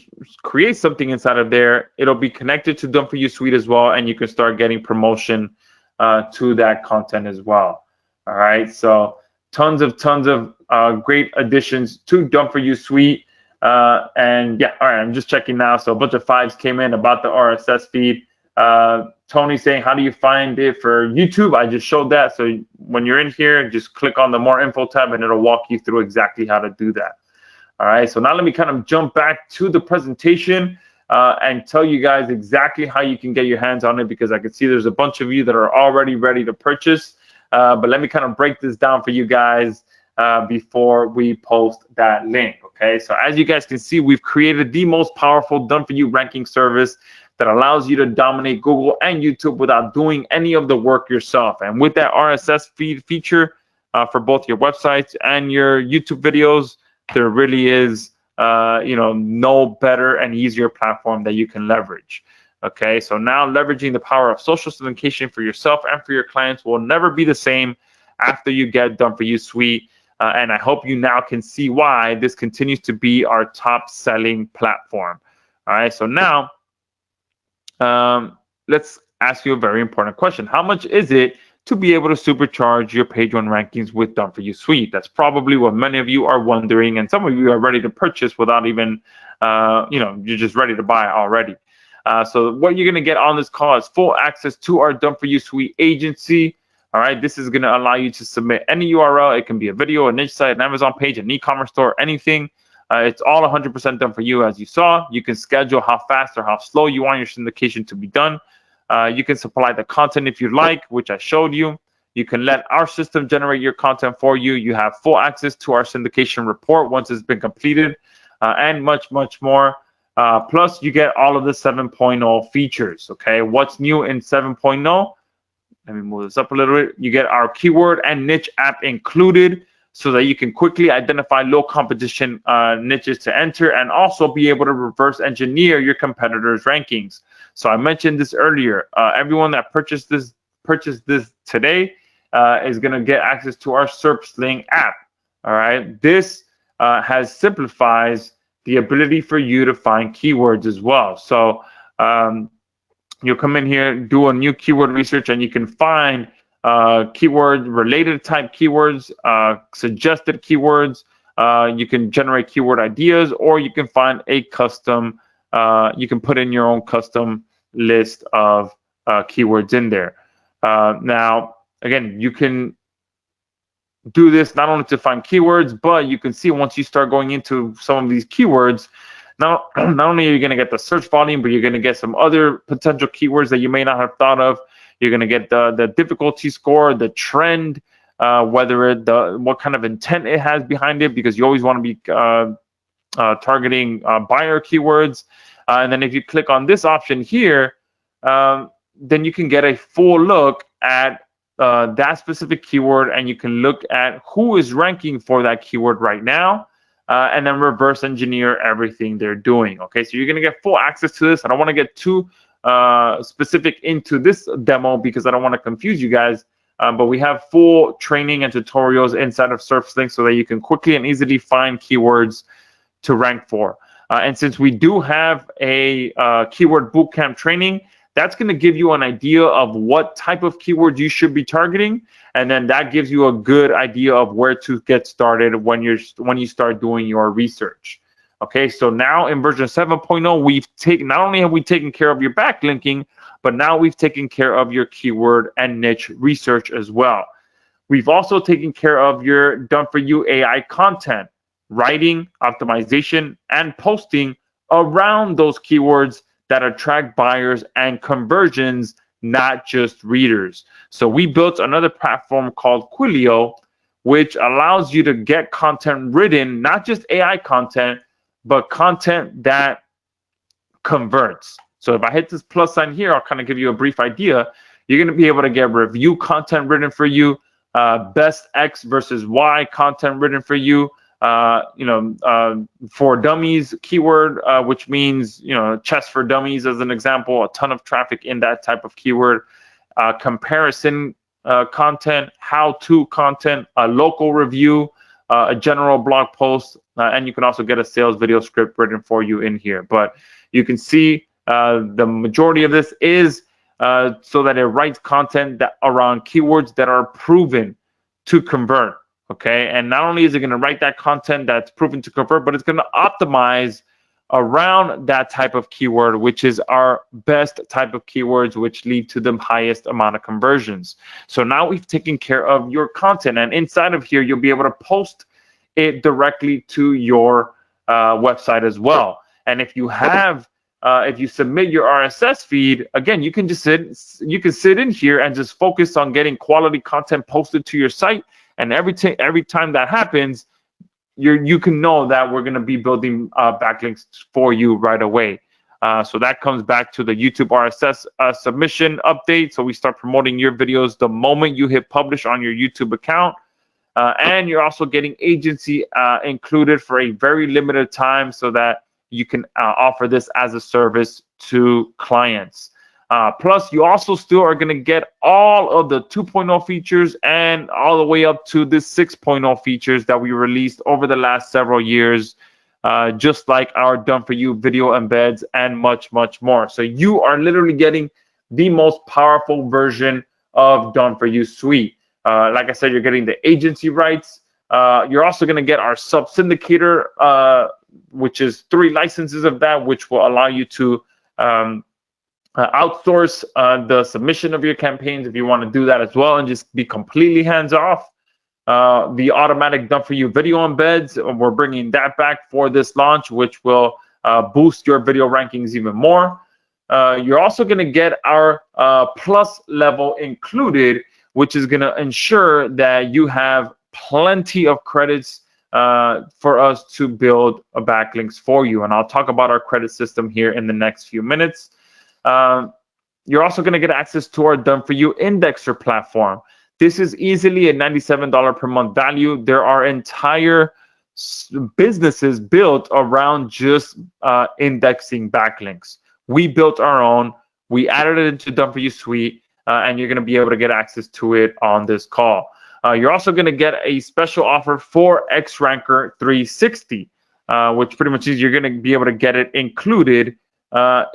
Speaker 2: create something inside of there, it'll be connected to Done For You Suite as well, and you can start getting promotion to that content as well. All right, so tons of great additions to Done For You Suite. And yeah, all right, I'm just checking now. So a bunch of 5s came in about the RSS feed. Tony saying, how do you find it for YouTube? I just showed that. So when you're in here, just click on the more info tab and it'll walk you through exactly how to do that. All right, so now let me kind of jump back to the presentation and tell you guys exactly how you can get your hands on it, because I can see there's a bunch of you that are already ready to purchase. But let me kind of break this down for you guys before we post that link. Okay, so as you guys can see, we've created the most powerful Done For You ranking service that allows you to dominate Google and YouTube without doing any of the work yourself. And with that RSS feed feature for both your websites and your YouTube videos, there really is no better and easier platform that you can leverage. Okay, so now leveraging the power of social syndication for yourself and for your clients will never be the same after you get Done For You Suite. And I hope you now can see why this continues to be our top selling platform. All right, so now let's ask you a very important question. How much is it to be able to supercharge your page 1 rankings with Done For You Suite? That's probably what many of you are wondering, and some of you are ready to purchase without even, you're just ready to buy already. So what you're going to get on this call is full access to our Done For You Suite agency. All right, this is going to allow you to submit any URL. It can be a video, a niche site, an Amazon page, an e-commerce store, anything. It's all 100% done for you, as you saw. You can schedule how fast or how slow you want your syndication to be done. You can supply the content if you like, which I showed you. You can let our system generate your content for you. You have full access to our syndication report once it's been completed, and much, much more. Plus, you get all of the 7.0 features. Okay, what's new in 7.0? Let me move this up a little bit. You get our keyword and niche app included, so that you can quickly identify low competition niches to enter, and also be able to reverse engineer your competitors' rankings. So I mentioned this earlier. Everyone that purchased this today is going to get access to our SERP Sling app. All right, this has simplifies the ability for you to find keywords as well. So you'll come in here, do a new keyword research, and you can find keyword related type keywords, suggested keywords. You can generate keyword ideas, or you can find a custom, you can put in your own custom list of keywords in there. Now, again, you can do this not only to find keywords, but you can see once you start going into some of these keywords, not only are you going to get the search volume, but you're going to get some other potential keywords that you may not have thought of. You're going to get the difficulty score, the trend, what kind of intent it has behind it, because you always want to be targeting buyer keywords. And then if you click on this option here, then you can get a full look at that specific keyword, and you can look at who is ranking for that keyword right now, and then reverse engineer everything they're doing. Okay, so you're going to get full access to this. I don't want to get too specific into this demo because I don't want to confuse you guys, but we have full training and tutorials inside of SERP Sling so that you can quickly and easily find keywords to rank for. And since we do have a keyword bootcamp training, that's going to give you an idea of what type of keywords you should be targeting, and then that gives you a good idea of where to get started when you start doing your research. Okay, so now in version 7.0, we've taken, not only have we taken care of your backlinking, but now we've taken care of your keyword and niche research as well. We've also taken care of your done-for-you AI content, writing, optimization, and posting around those keywords that attract buyers and conversions, not just readers. So we built another platform called Quillio, which allows you to get content written, not just AI content, but content that converts. So if I hit this plus sign here, I'll kind of give you a brief idea. You're going to be able to get review content written for you, best X versus Y content written for you, for dummies keyword, which means, chess for dummies as an example, a ton of traffic in that type of keyword, comparison content, how-to content, a local review, a general blog post, and you can also get a sales video script written for you in here. But you can see the majority of this is so that it writes content that around keywords that are proven to convert. Okay, and not only is it going to write that content that's proven to convert, but it's going to optimize around that type of keyword, which is our best type of keywords, which lead to the highest amount of conversions. So now we've taken care of your content, and inside of here, you'll be able to post it directly to your website as well. And if you have, if you submit your RSS feed, again, you can just sit in here and just focus on getting quality content posted to your site. And every time that happens, you can know that we're going to be building backlinks for you right away. So that comes back to the YouTube RSS submission update. So we start promoting your videos the moment you hit publish on your YouTube account. And you're also getting agency included for a very limited time so that you can offer this as a service to clients. Plus, you also still are going to get all of the 2.0 features and all the way up to the 6.0 features that we released over the last several years, just like our done-for-you video embeds and much, much more. So you are literally getting the most powerful version of done-for-you suite. Like I said, you're getting the agency rights. You're also going to get our sub-syndicator, which is 3 licenses of that, which will allow you to outsource the submission of your campaigns if you want to do that as well and just be completely hands off. The automatic done for you video embeds, we're bringing that back for this launch, which will boost your video rankings even more. You're also going to get our plus level included, which is going to ensure that you have plenty of credits for us to build backlinks for you. And I'll talk about our credit system here in the next few minutes. You're also going to get access to our done for you indexer platform. This is easily a $97 per month value. There are entire businesses built around just indexing backlinks. We built our own. We added it into Done For You Suite, and you're going to be able to get access to it on this call. You're also going to get a special offer for XRanker 360, which pretty much is you're going to be able to get it included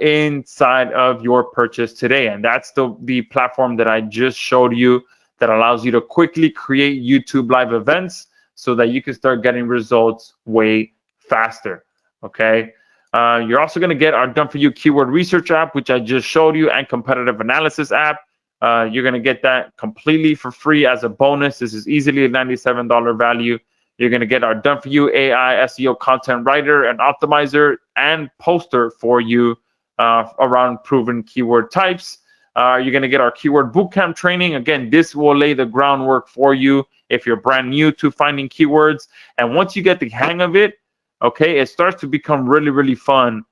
Speaker 2: inside of your purchase today. And that's the platform that I just showed you that allows you to quickly create YouTube live events so that you can start getting results way faster. Okay. You're also going to get our Done For You keyword research app, which I just showed you, and competitive analysis app. You're going to get that completely for free as a bonus. This is easily a $97 value. You're going to get our Done For You AI SEO content writer and optimizer and poster for you around proven keyword types. You're going to get our keyword bootcamp training. Again, this will lay the groundwork for you if you're brand new to finding keywords. And once you get the hang of it, okay, it starts to become really, really fun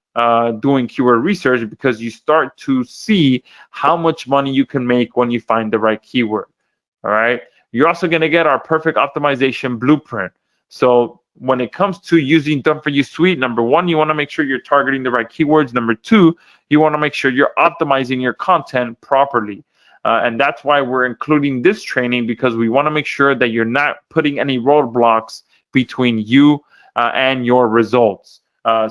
Speaker 2: doing keyword research, because you start to see how much money you can make when you find the right keyword. All right. You're also going to get our perfect optimization blueprint. So when it comes to using Done For You Suite, number one, you want to make sure you're targeting the right keywords. Number two, you want to make sure you're optimizing your content properly. And that's why we're including this training, because we want to make sure that you're not putting any roadblocks between you and your results.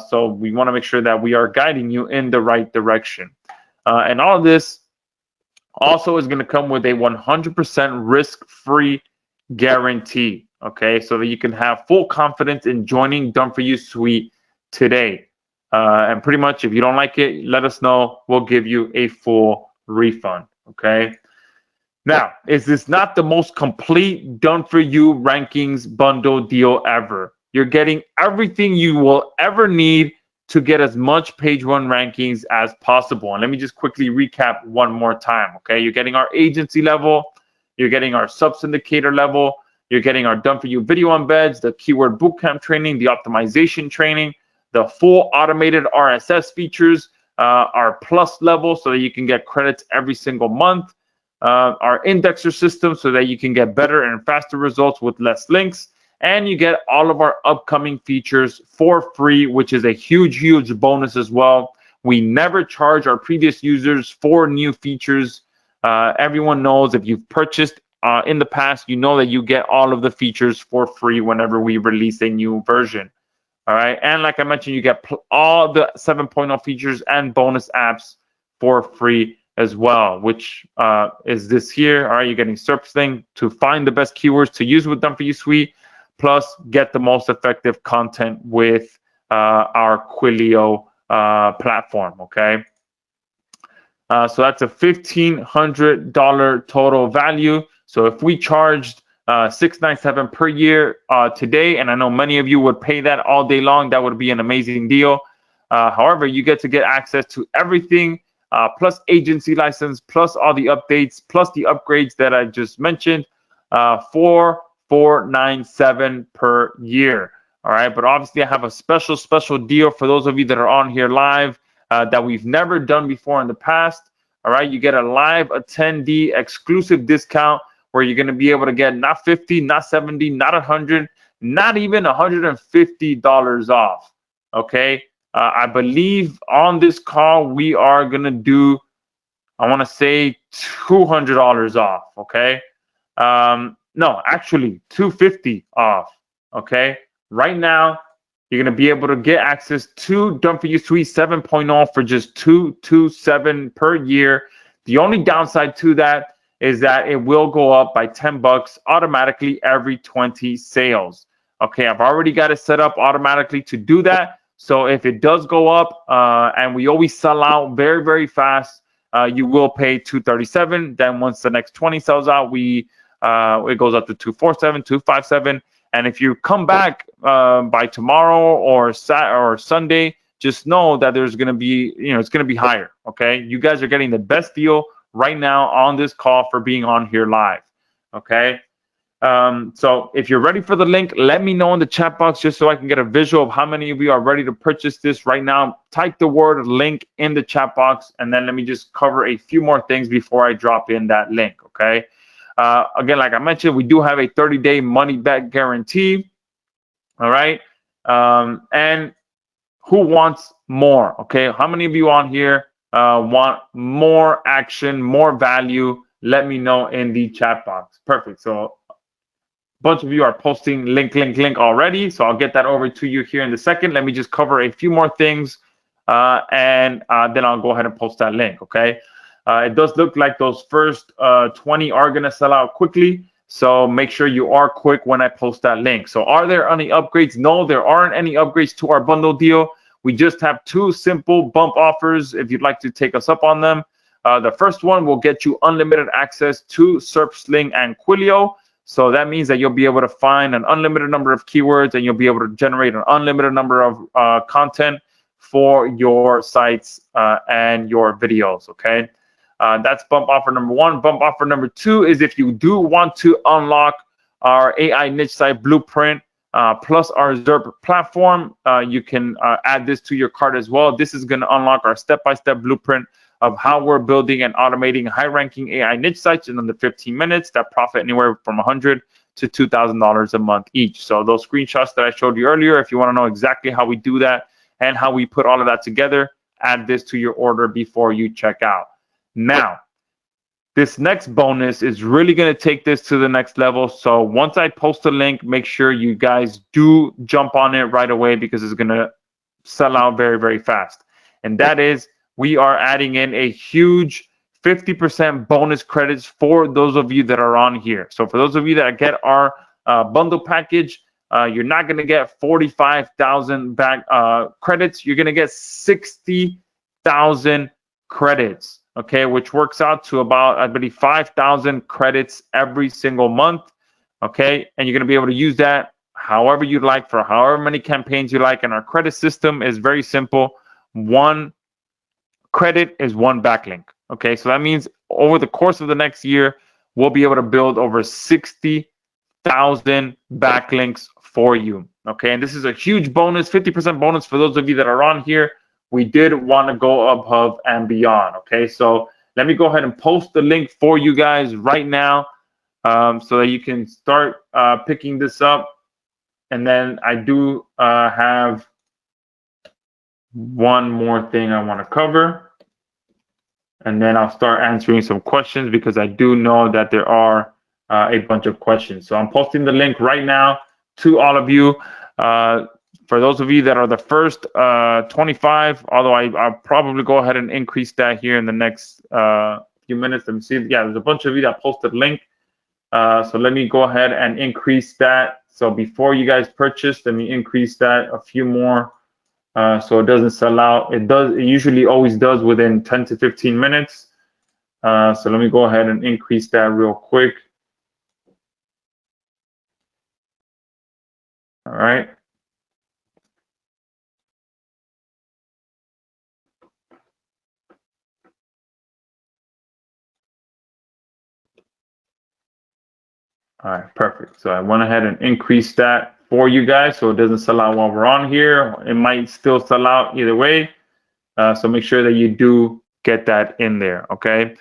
Speaker 2: So we want to make sure that we are guiding you in the right direction. And all of this also is going to come with a 100% risk-free guarantee. Okay, so that you can have full confidence in joining Done For You Suite today. And pretty much, if you don't like it, let us know. We'll give you a full refund. Okay. Now, is this not the most complete Done For You rankings bundle deal ever? You're getting everything you will ever need to get as much page one rankings as possible. And let me just quickly recap one more time. Okay, you're getting our agency level, you're getting our sub-syndicator level, you're getting our Done For You video embeds, the keyword bootcamp training, the optimization training, the full automated RSS features, our plus level so that you can get credits every single month, our indexer system so that you can get better and faster results with less links, and you get all of our upcoming features for free, which is a huge, huge bonus as well. We never charge our previous users for new features. Everyone knows if you've purchased in the past, you know that you get all of the features for free whenever we release a new version. All right. And like I mentioned, you get all the 7.0 features and bonus apps for free as well, which is this here. All right. You're getting surfacing to find the best keywords to use with Done For You Suite, plus get the most effective content with our Quillio platform. Okay. So that's a $1,500 total value. So if we charged $697 per year today, and I know many of you would pay that all day long, that would be an amazing deal. However, you get to get access to everything, plus agency license, plus all the updates, plus the upgrades that I just mentioned, for $497 per year. All right, but obviously I have a special deal for those of you that are on here live that we've never done before in the past. All right, you get a live attendee exclusive discount where you're going to be able to get not 50, not 70, not 100, not even $150 off. Okay, I believe on this call we are going to do, I want to say $200 off. Okay, no, actually $250 off. Okay, right now you're going to be able to get access to Done For You Suite 7.0 for just $227 per year. The only downside to that is that it will go up by $10 automatically every 20 sales. Okay, I've already got it set up automatically to do that. So if it does go up, and we always sell out very, very fast, you will pay $237. Then once the next 20 sells out, we It goes up to 247, 257. And if you come back by tomorrow or Sunday, just know that there's going to be, it's going to be higher. Okay, you guys are getting the best deal right now on this call for being on here live. Okay. So if you're ready for the link, let me know in the chat box just so I can get a visual of how many of you are ready to purchase this right now. Type the word link in the chat box, and then let me just cover a few more things before I drop in that link. Okay. Again, like I mentioned, we do have a 30-day money back guarantee. All right. And who wants more? Okay. How many of you on here want more action, more value? Let me know in the chat box. Perfect. So bunch of you are posting link already, so I'll get that over to you here in a second. Let me just cover a few more things, and then I'll go ahead and post that link. Okay. It does look like those first 20 are going to sell out quickly, so make sure you are quick when I post that link. So are there any upgrades? No, there aren't any upgrades to our bundle deal. We just have two simple bump offers if you'd like to take us up on them. The first one will get you unlimited access to SERP Sling and Quillio. So that means that you'll be able to find an unlimited number of keywords, and you'll be able to generate an unlimited number of content for your sites and your videos. Okay. That's bump offer number one. Bump offer number two is if you do want to unlock our AI niche site blueprint plus our SERP platform, you can add this to your cart as well. This is going to unlock our step-by-step blueprint of how we're building and automating high-ranking AI niche sites in under 15 minutes that profit anywhere from $100 to $2,000 a month each. So those screenshots that I showed you earlier, if you want to know exactly how we do that and how we put all of that together, add this to your order before you check out. Now, this next bonus is really going to take this to the next level. So once I post a link, make sure you guys do jump on it right away because it's going to sell out very, very fast. And that is, we are adding in a huge 50% bonus credits for those of you that are on here. So for those of you that get our bundle package, you're not going to get 45,000 back credits. You're going to get 60,000 credits. Okay, which works out to about, I believe, 5,000 credits every single month. Okay, and you're going to be able to use that however you like for however many campaigns you like. And our credit system is very simple. One credit is one backlink. Okay, so that means over the course of the next year, we'll be able to build over 60,000 backlinks for you. Okay, and this is a huge bonus, 50% bonus for those of you that are on here. We did want to go above and beyond. Okay, so let me go ahead and post the link for you guys right now so that you can start picking this up. And then I do have one more thing I want to cover. And then I'll start answering some questions because I do know that there are a bunch of questions. So I'm posting the link right now to all of you. For those of you that are the first 25, although I'll probably go ahead and increase that here in the next few minutes. Let me see. Yeah, there's a bunch of you that posted link. So let me go ahead and increase that. So before you guys purchase, let me increase that a few more so it doesn't sell out. It does. It usually always does within 10 to 15 minutes. So let me go ahead and increase that real quick. All right. All right, perfect. So I went ahead and increased that for you guys so it doesn't sell out while we're on here. It might still sell out either way. So make sure that you do get that in there, okay?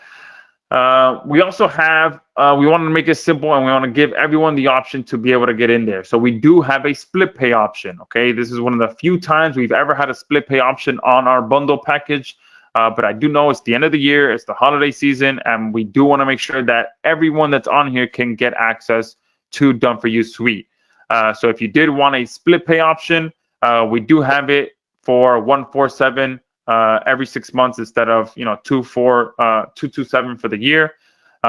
Speaker 2: We also have, we want to make it simple and we want to give everyone the option to be able to get in there. So we do have a split pay option, okay? This is one of the few times we've ever had a split pay option on our bundle package. But I do know it's the end of the year, it's the holiday season, and we do want to make sure that everyone that's on here can get access to Done For You Suite. So if you did want a split pay option, we do have it for $147 every 6 months instead of $227 for the year.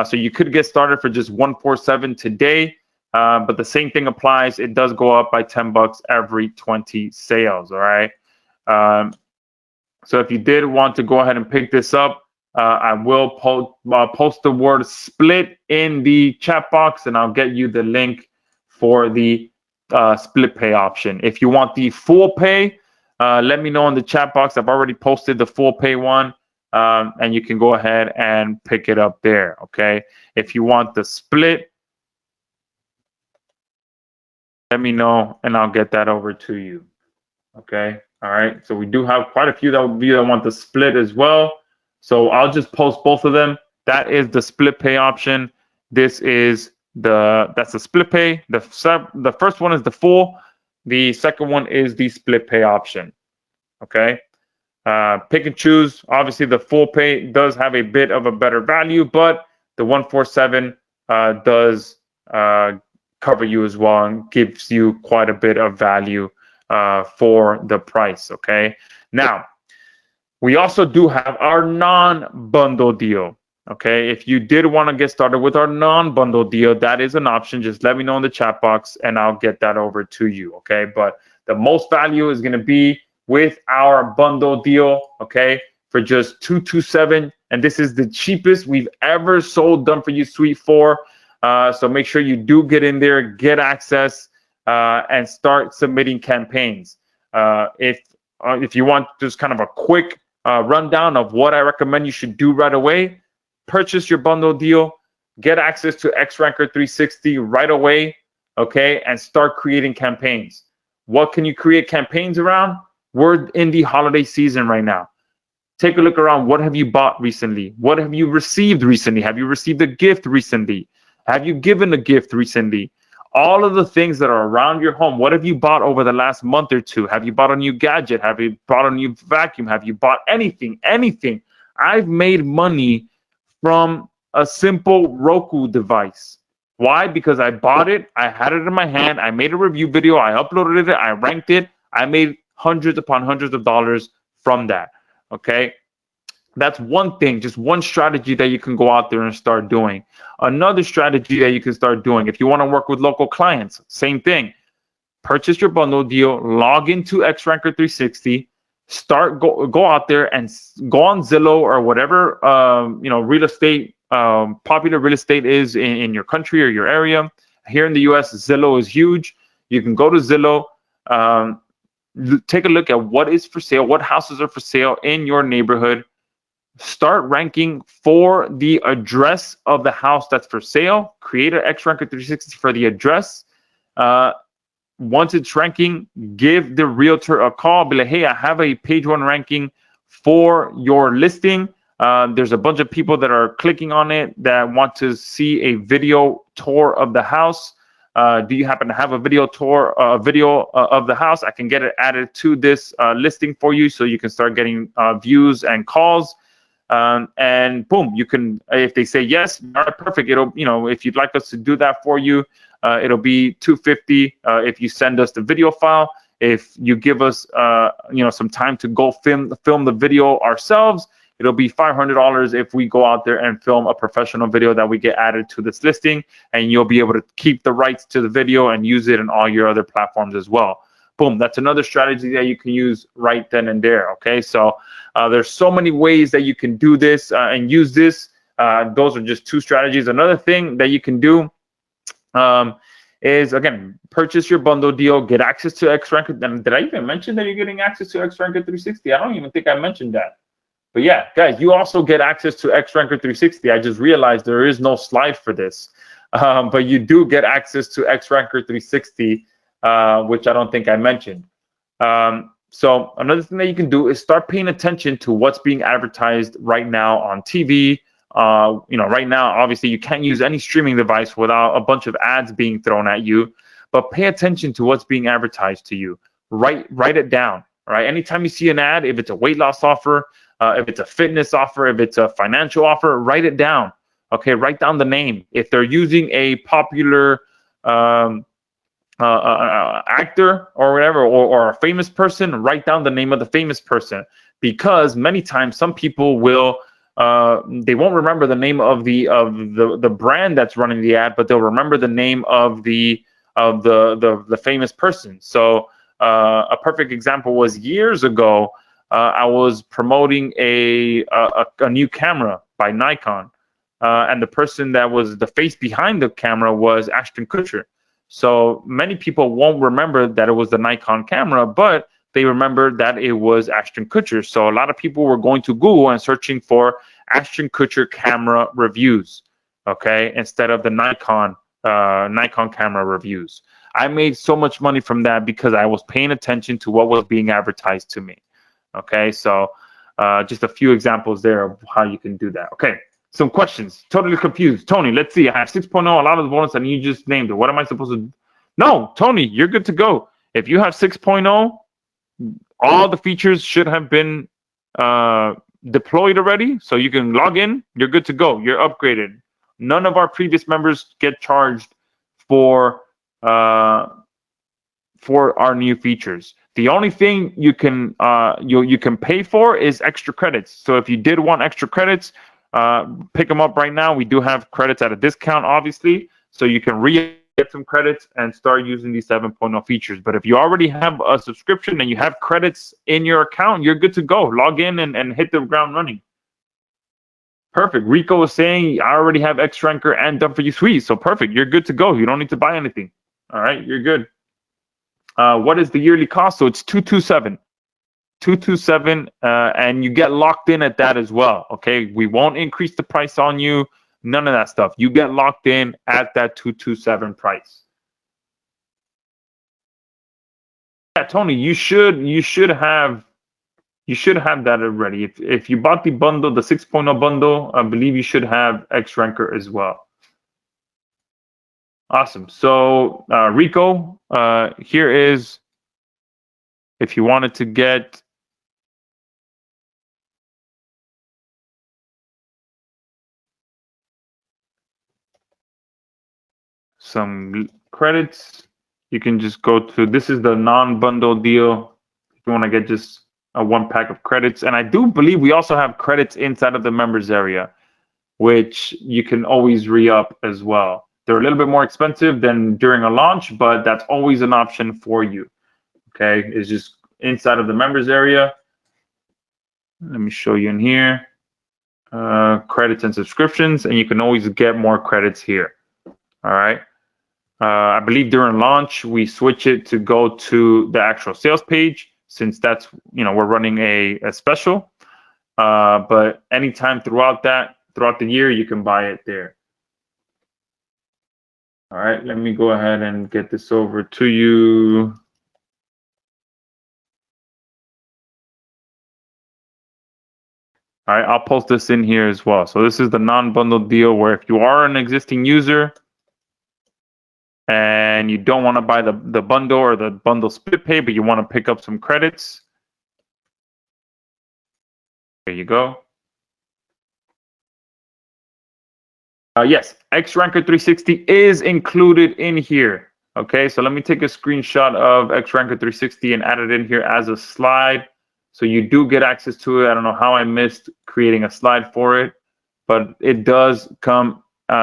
Speaker 2: So you could get started for just $147 today, but the same thing applies. It does go up by $10 every 20 sales. All right. So if you did want to go ahead and pick this up, I will post the word split in the chat box, and I'll get you the link for the split pay option. If you want the full pay, let me know in the chat box. I've already posted the full pay one, and you can go ahead and pick it up there. Okay. If you want the split, let me know, and I'll get that over to you. Okay. All right. So we do have quite a few that want the split as well. So I'll just post both of them. That is the split pay option. This is that's the split pay. The first one is the full. The second one is the split pay option. Okay. Pick and choose. Obviously, the full pay does have a bit of a better value, but the 147 does cover you as well and gives you quite a bit of value for the price. Okay. Now, we also do have our non-bundle deal. Okay. If you did want to get started with our non-bundle deal, that is an option. Just let me know in the chat box and I'll get that over to you. Okay. But the most value is going to be with our bundle deal. Okay. For just $227. And this is the cheapest we've ever sold Done For You Suite for. So make sure you do get in there, get access, and start submitting campaigns. If you want just kind of a quick rundown of what I recommend you should do right away, purchase your bundle deal, get access to XRanker 360 right away, okay, and start creating campaigns. What can you create campaigns around? We're in the holiday season right now. Take a look around. What have you bought recently? What have you received recently? Have you received a gift recently? Have you given a gift recently? All of the things that are around your home. What have you bought over the last month or two? Have you bought a new gadget? Have you bought a new vacuum? Have you bought anything? Anything. I've made money from a simple Roku device. Why? Because I bought it. I had it in my hand. I made a review video. I uploaded it. I ranked it. I made hundreds upon hundreds of dollars from that. Okay. That's one thing, just one strategy that you can go out there and start doing. Another strategy that you can start doing, if you want to work with local clients, same thing. Purchase your bundle deal, log into XRanker 360, go out there and go on Zillow or whatever real estate, popular real estate is in your country or your area. Here in the US, Zillow is huge. You can go to Zillow, take a look at what is for sale, what houses are for sale in your neighborhood. Start ranking for the address of the house that's for sale. Create an XRanker 360 for the address. Once it's ranking, give the realtor a call. Be like, hey, I have a page one ranking for your listing. There's a bunch of people that are clicking on it that want to see a video tour of the house. Do you happen to have a video tour, of the house? I can get it added to this listing for you so you can start getting views and calls. And boom, you can, if they say yes, all right, perfect. It'll, if you'd like us to do that for you, it'll be $250 if you send us the video file. If you give us, some time to go film the video ourselves, it'll be $500 if we go out there and film a professional video that we get added to this listing, and you'll be able to keep the rights to the video and use it in all your other platforms as well. Boom, that's another strategy that you can use right then and there. Okay, so there's so many ways that you can do this and use this. Those are just two strategies. Another thing that you can do is, again, purchase your bundle deal, get access to XRanker. And did I even mention that you're getting access to XRanker 360? I don't even think I mentioned that. But yeah, guys, you also get access to XRanker 360. I just realized there is no slide for this, but you do get access to XRanker 360. Which I don't think I mentioned. So another thing that you can do is start paying attention to what's being advertised right now on TV. Right now, obviously, you can't use any streaming device without a bunch of ads being thrown at you. But pay attention to what's being advertised to you. Write it down. All right. Anytime you see an ad, if it's a weight loss offer, if it's a fitness offer, if it's a financial offer, write it down. Okay. Write down the name. If they're using a popular actor or whatever, or a famous person, write down the name of the famous person, because many times some people will they won't remember the name of the brand that's running the ad, but they'll remember the name of the famous person. So a perfect example was years ago, I was promoting a new camera by Nikon, and the person that was the face behind the camera was Ashton Kutcher. So many people won't remember that it was the Nikon camera, but they remember that it was Ashton Kutcher. So a lot of people were going to Google and searching for Ashton Kutcher camera reviews, okay, instead of the Nikon camera reviews. I made so much money from that because I was paying attention to what was being advertised to me. Okay, so just a few examples there of how you can do that. Okay, some questions. Totally confused. Tony, let's see. I have 6.0, a lot of the bonus, and you just named it. What am I supposed to? No, Tony, you're good to go. If you have 6.0, all the features should have been deployed already, so you can log in. You're good to go. You're upgraded. None of our previous members get charged for our new features. The only thing you can you can pay for is extra credits. So if you did want extra credits, pick them up right now. We do have credits at a discount, obviously, so you can get some credits and start using these 7.0 features. But if you already have a subscription and you have credits in your account, you're good to go. Log in and hit the ground running. Perfect. Rico was saying I already have X-Ranker and DFY Suite, so perfect. You're good to go. You don't need to buy anything. All right, you're good. What is the yearly cost? So it's 227. 227, and you get locked in at that as well. Okay, we won't increase the price on you. None of that stuff. You get locked in at that 227 price. Yeah, Tony, you should have that already. If you bought the bundle, the 6.0 bundle, I believe you should have X-Ranker as well. Awesome. So Rico, here is if you wanted to get some credits, you can just go to, this is the non-bundle deal. If you want to get just a 1 pack of credits, and I do believe we also have credits inside of the members area, which you can always re-up as well. They're a little bit more expensive than during a launch, but that's always an option for you. Okay, it's just inside of the members area. Let me show you in here. Credits and subscriptions, and you can always get more credits here. All right. I believe during launch we switch it to go to the actual sales page, since that's, you know, we're running a special. But anytime throughout the year, you can buy it there. All right, let me go ahead and get this over to you. All right, I'll post this in here as well. So this is the non-bundled deal where if you are an existing user and you don't want to buy the bundle or the bundle split pay, but you want to pick up some credits, there you go. Yes, X-Ranker 360 is included in here. Okay, so let me take a screenshot of X-Ranker 360 and add it in here as a slide. So you do get access to it. I don't know how I missed creating a slide for it, but it does come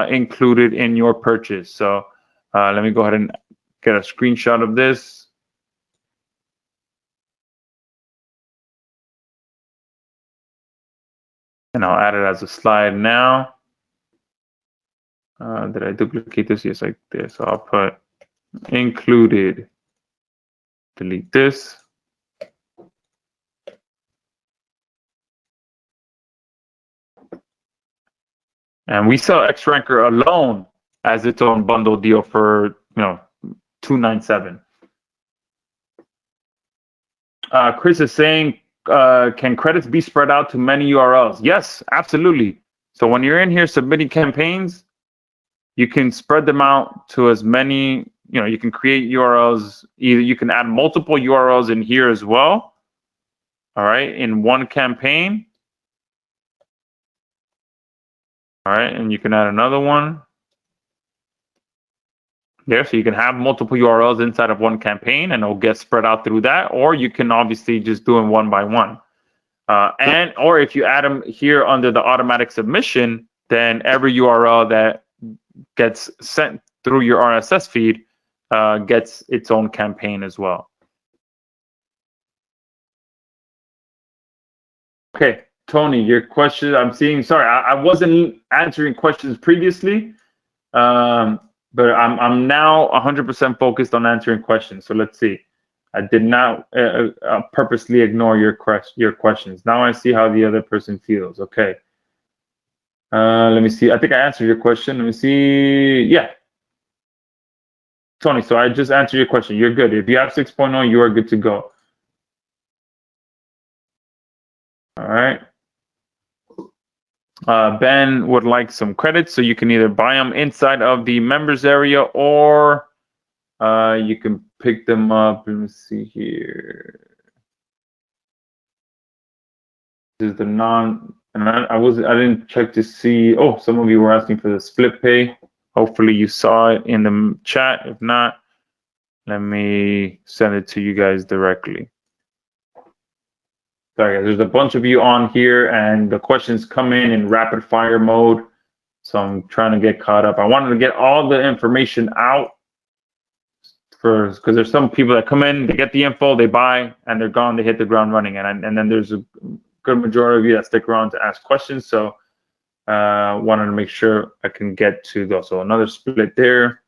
Speaker 2: included in your purchase. So let me go ahead and get a screenshot of this. And I'll add it as a slide now. Did I duplicate this? Yes, I did. So I'll put included. Delete this. And we sell X-Ranker alone as its own bundle deal for, you know, $297. Chris is saying, can credits be spread out to many URLs? Yes, absolutely. So when you're in here submitting campaigns, you can spread them out to as many, you know, you can create URLs. Either you can add multiple URLs in here as well. All right, in one campaign. All right, and you can add another one there, so you can have multiple URLs inside of one campaign and it'll get spread out through that, or you can obviously just do them one by one. Or if you add them here under the automatic submission, then every URL that gets sent through your RSS feed gets its own campaign as well. Okay, Tony, your question. I'm seeing. Sorry, I wasn't answering questions previously, but I'm now 100% focused on answering questions. So let's see. I did not purposely ignore your questions. Now I see how the other person feels. Okay. Let me see. I think I answered your question. Let me see. Yeah, Tony. So I just answered your question. You're good. If you have 6.0, you are good to go. All right. Ben would like some credits, so you can either buy them inside of the members area, or you can pick them up. Let me see here. This is the non, and I didn't check to see. Oh, some of you were asking for the split pay. Hopefully you saw it in the chat. If not, let me send it to you guys directly. Sorry, guys, there's a bunch of you on here, and the questions come in rapid fire mode. So I'm trying to get caught up. I wanted to get all the information out first, because there's some people that come in, they get the info, they buy, and they're gone. They hit the ground running, and then there's a good majority of you that stick around to ask questions. So wanted to make sure I can get to those. So another split there.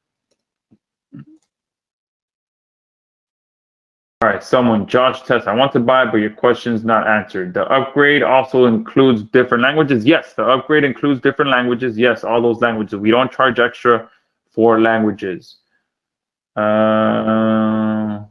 Speaker 2: All right, someone, Josh Test, I want to buy, but your question's not answered. The upgrade also includes different languages. Yes, the upgrade includes different languages. Yes, all those languages. We don't charge extra for languages. John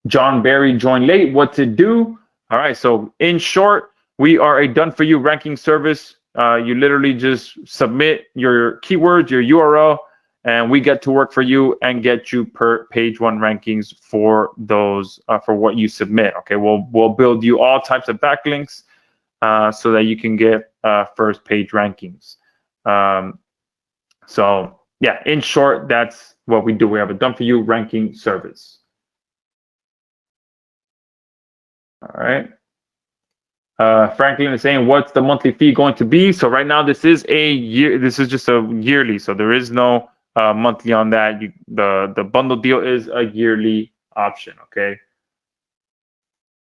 Speaker 2: Barry joined late. What to do? All right, so in short, we are a done-for-you ranking service. You literally just submit your keywords, your URL, and we get to work for you and get you per page one rankings for those for what you submit. Okay, we'll build you all types of backlinks so that you can get first page rankings. So yeah, in short, that's what we do. We have a done for you ranking service. All right. Franklin is saying, what's the monthly fee going to be? So right now, this is a year. This is just a yearly. So there is no monthly on that. The bundle deal is a yearly option. Okay.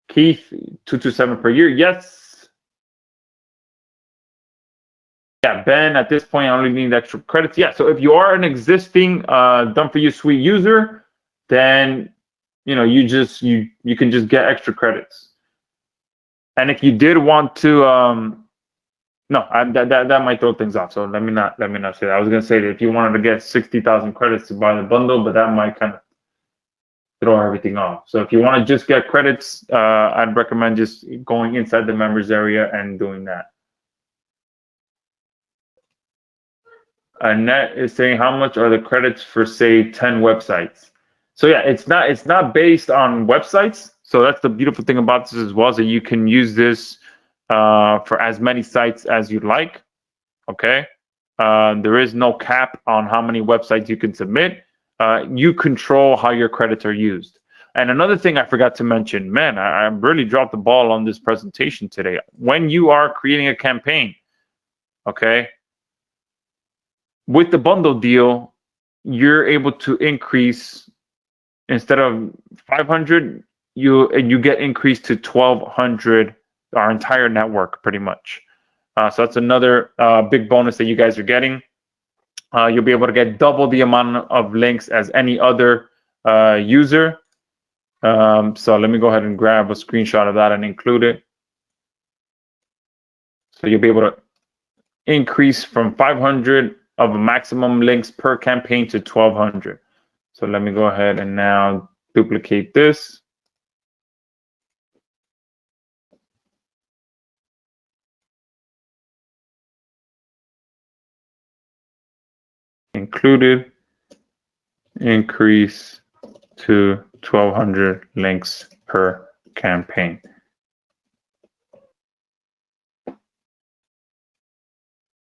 Speaker 2: Keith, 227 per year. Yes. Yeah, Ben, at this point, I only need extra credits. Yeah. So if you are an existing Done For You Suite user, then you can just get extra credits. And if you did want to, no, that might throw things off. So let me not say that. I was gonna say that if you wanted to get 60,000 credits to buy the bundle, but that might kind of throw everything off. So if you want to just get credits, I'd recommend just going inside the members area and doing that. Annette is saying, how much are the credits for say 10 websites? So yeah, it's not based on websites. So that's the beautiful thing about this as well, is that you can use this for as many sites as you'd like. Okay. There is no cap on how many websites you can submit. You control how your credits are used. And another thing I forgot to mention, man, I really dropped the ball on this presentation today. When you are creating a campaign, okay, with the bundle deal, you're able to increase, instead of 500, you get increased to 1,200, our entire network pretty much. So that's another big bonus that you guys are getting. You'll be able to get double the amount of links as any other user. So let me go ahead and grab a screenshot of that and include it. So you'll be able to increase from 500 of maximum links per campaign to 1,200. So let me go ahead and now duplicate this. Included, increase to 1,200 links per campaign.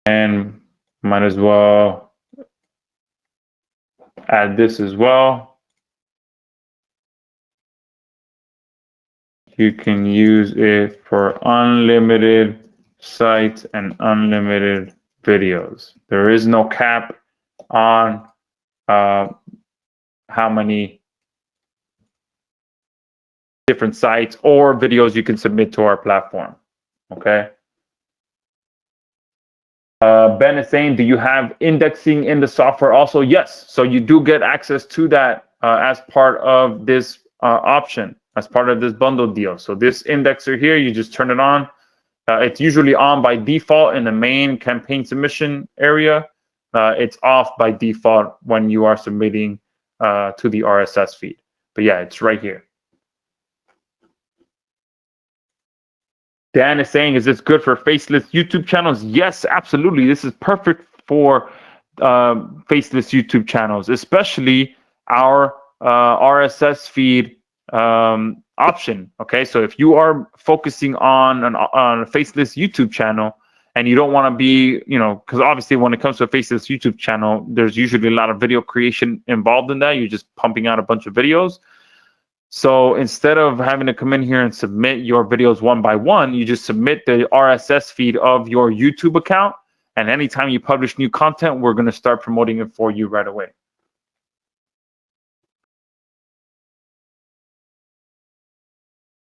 Speaker 2: And might as well add this as well. You can use it for unlimited sites and unlimited videos. There is no cap on how many different sites or videos you can submit to our platform. Okay. Ben is saying, do you have indexing in the software also? Yes. So you do get access to that as part of this option, as part of this bundle deal. So this indexer here, you just turn it on. It's usually on by default in the main campaign submission area. It's off by default when you are submitting to the RSS feed. But yeah, it's right here. Dan is saying, is this good for faceless YouTube channels? Yes, absolutely. This is perfect for faceless YouTube channels, especially our RSS feed option. Okay, so if you are focusing on a faceless YouTube channel and you don't want to be, you know, because obviously when it comes to a faceless YouTube channel, there's usually a lot of video creation involved in that. You're just pumping out a bunch of videos. So instead of having to come in here and submit your videos one by one, you just submit the RSS feed of your YouTube account. And anytime you publish new content, we're going to start promoting it for you right away.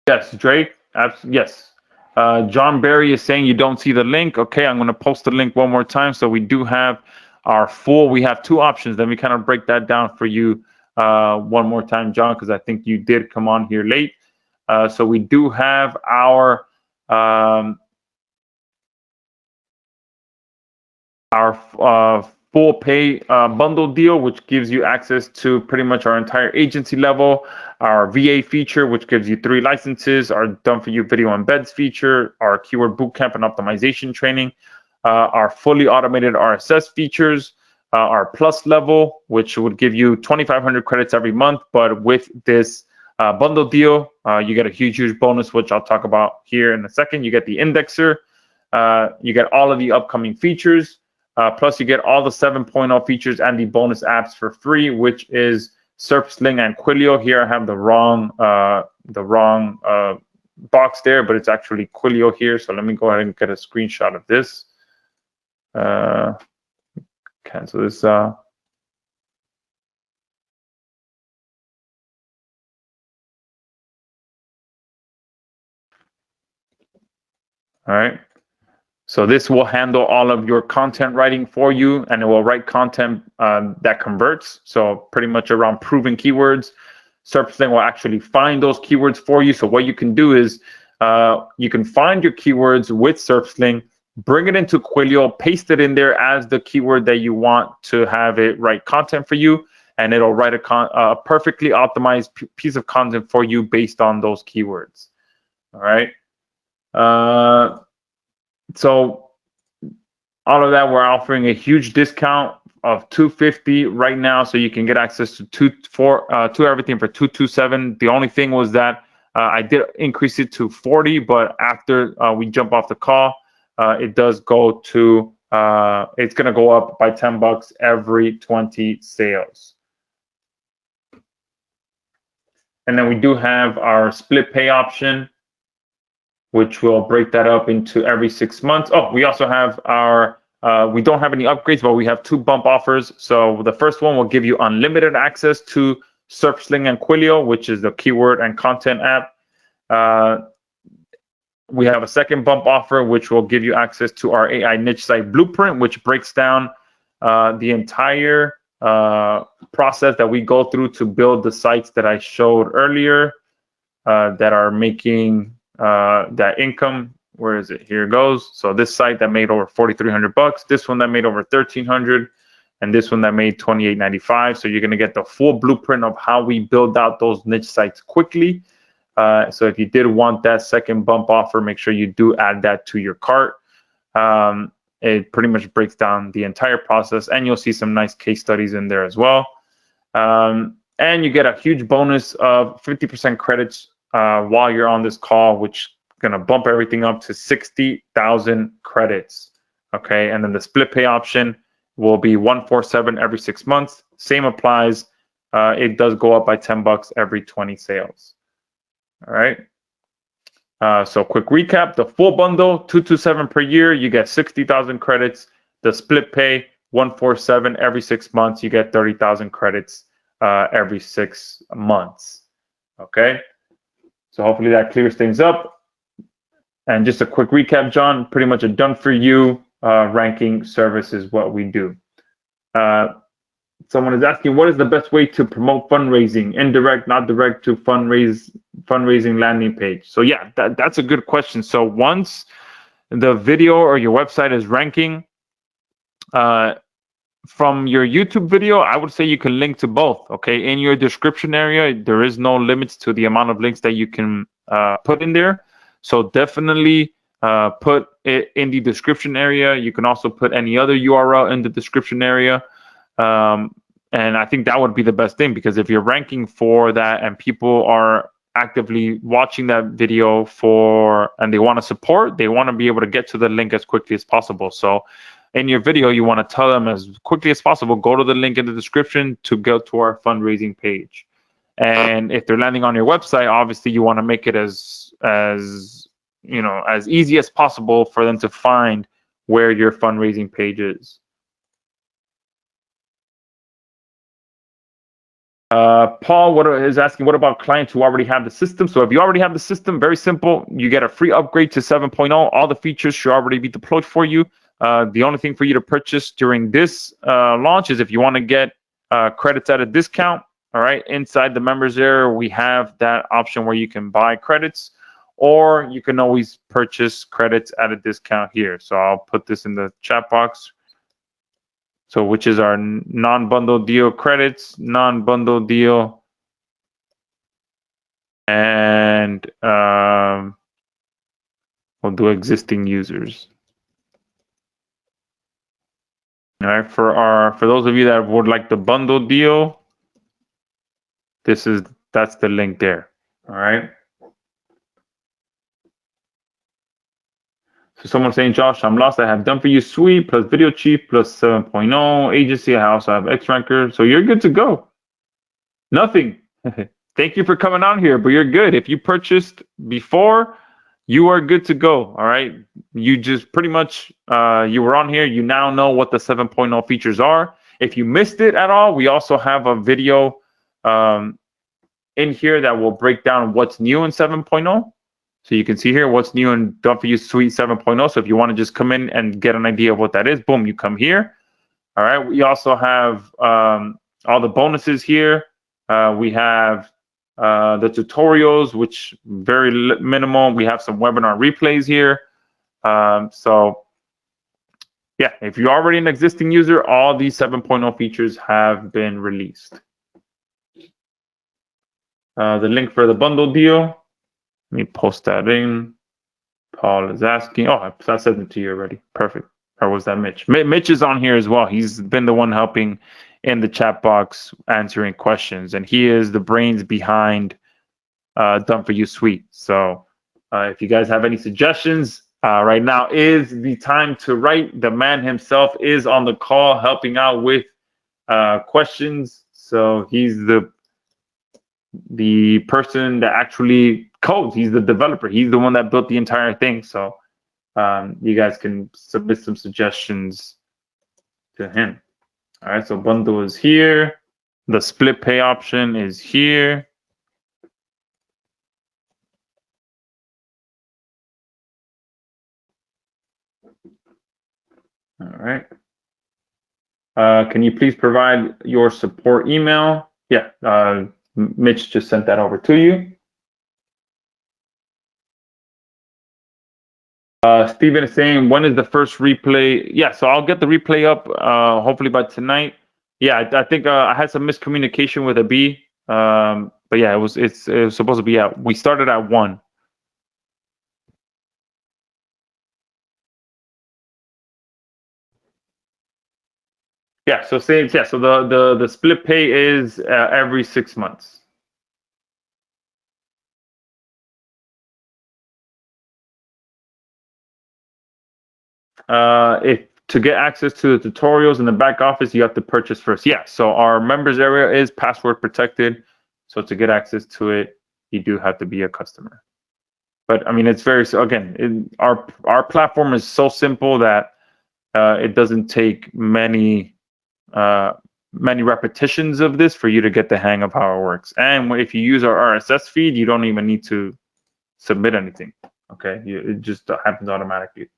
Speaker 2: Yes, Drake. Yes. John Barry is saying you don't see the link. Okay, I'm going to post the link one more time. So we do have our full, we have two options. Let me kind of break that down for you one more time, John, because I think you did come on here late. So we do have our full pay bundle deal, which gives you access to pretty much our entire agency level, our VA feature, which gives you 3 licenses, our done for you video embeds feature, our keyword bootcamp and optimization training, our fully automated RSS features, our plus level, which would give you 2,500 credits every month. But with this bundle deal, you get a huge bonus, which I'll talk about here in a second. You get the indexer, you get all of the upcoming features, plus you get all the 7.0 features and the bonus apps for free, which is SERP and Quilio. Here I have the wrong box there, but it's actually Quilio here. So let me go ahead and get a screenshot of this. Cancel this. All right. So this will handle all of your content writing for you, and it will write content that converts. So pretty much around proven keywords. SERP will actually find those keywords for you. So what you can do is you can find your keywords with SERP, bring it into Quilio, paste it in there as the keyword that you want to have it write content for you, and it'll write a perfectly optimized piece of content for you based on those keywords. All right. So all of that, we're offering a huge discount of $250 right now, so you can get access to everything for $227. The only thing was that I did increase it to $40, but after we jump off the call, it does go to it's going to go up by $10 every 20 sales. And then we do have our split pay option, which will break that up into every 6 months. Oh, we also have our, we don't have any upgrades, but we have 2 bump offers. So the first one will give you unlimited access to SERP and Quilio, which is the keyword and content app. We have a second bump offer, which will give you access to our AI niche site blueprint, which breaks down the entire process that we go through to build the sites that I showed earlier that are making that income. Where is it? Here it goes. So this site that made over $4,300, this one that made over $1,300, and this one that made $2,895. So you're going to get the full blueprint of how we build out those niche sites quickly. So if you did want that second bump offer, make sure you do add that to your cart. It pretty much breaks down the entire process, and you'll see some nice case studies in there as well. And you get a huge bonus of 50% credits while you're on this call, which is going to bump everything up to 60,000 credits. Okay, and then the split pay option will be $147 every 6 months. Same applies. It does go up by $10 every 20 sales. All right. So quick recap: the full bundle, $227 per year, you get 60,000 credits. The split pay, $147 every 6 months, you get 30,000 credits every 6 months. Okay. So hopefully that clears things up. And just a quick recap, John, pretty much a done for you ranking service is what we do. Someone is asking, what is the best way to promote fundraising? Indirect, not direct to fundraising landing page. So yeah, that's a good question. So once the video or your website is ranking, from your YouTube video, I would say you can link to both. Okay, in your description area, there is no limits to the amount of links that you can put in there. So definitely put it in the description area. You can also put any other URL in the description area. And I think that would be the best thing, because if you're ranking for that and people are actively watching that video and they want to support, they want to be able to get to the link as quickly as possible. So in your video, you want to tell them as quickly as possible, go to the link in the description to go to our fundraising page. And if they're landing on your website, obviously you want to make it as easy as possible for them to find where your fundraising page is. Paul is asking, what about clients who already have the system? So if you already have the system, very simple. You get a free upgrade to 7.0. All the features should already be deployed for you. The only thing for you to purchase during this launch is if you want to get credits at a discount. All right, inside the members area, we have that option where you can buy credits, or you can always purchase credits at a discount here. So I'll put this in the chat box. So which is our non-bundle deal credits, non-bundle deal, and we'll do existing users. All right, for those of you that would like the bundle deal, that's the link there. All right. So someone's saying, Josh, I'm lost. I have Done For You Suite plus Video Chief plus 7.0 agency. I also have X Ranker. So you're good to go. Nothing. Thank you for coming on here, but you're good. If you purchased before, you are good to go. All right. You just pretty much, you were on here. You now know what the 7.0 features are. If you missed it at all, we also have a video in here that will break down what's new in 7.0. So you can see here what's new in Done For You Suite 7.0. So if you want to just come in and get an idea of what that is, boom, you come here. All right. We also have all the bonuses here. We have the tutorials, which very minimal. We have some webinar replays here. So yeah, if you're already an existing user, all these 7.0 features have been released. The link for the bundle deal. Let me post that in. Paul is asking. Oh, I sent it to you already. Perfect. Or was that Mitch? Mitch is on here as well. He's been the one helping in the chat box answering questions, and he is the brains behind Done For You Suite. So if you guys have any suggestions, right now is the time to write. The man himself is on the call helping out with questions. So he's the person that actually codes. He's the developer. He's the one that built the entire thing. So you guys can submit some suggestions to him. All right, so bundle is here. The split pay option is here. All right. Can you please provide your support email? Yeah, Mitch just sent that over to you. Steven is saying, when is the first replay? Yeah, so I'll get the replay up hopefully by tonight. Yeah, I think I had some miscommunication with a B. But yeah, it was supposed to be at, we started at 1. Yeah, so same. Yeah, so the split pay is every 6 months. If to get access to the tutorials in the back office, you have to purchase first. Yeah, so our members area is password protected. So to get access to it, you do have to be a customer. But I mean, it's very, so again, our platform is so simple that it doesn't take many repetitions of this for you to get the hang of how it works. And if you use our RSS feed, you don't even need to submit anything. Okay, it just happens automatically.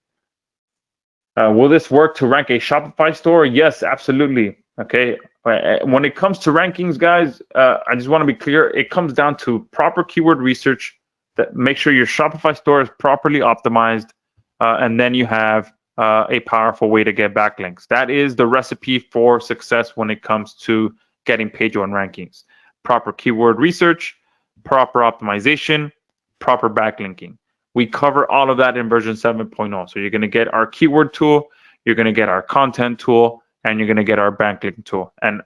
Speaker 2: Will this work to rank a Shopify store? Yes, absolutely. Okay, when it comes to rankings, guys, I just want to be clear. It comes down to proper keyword research. That make sure your Shopify store is properly optimized, and then you have a powerful way to get backlinks. That is the recipe for success when it comes to getting page one rankings. Proper keyword research, proper optimization, proper backlinking. We cover all of that in version 7.0. So you're going to get our keyword tool, you're going to get our content tool, and you're going to get our backlink tool. And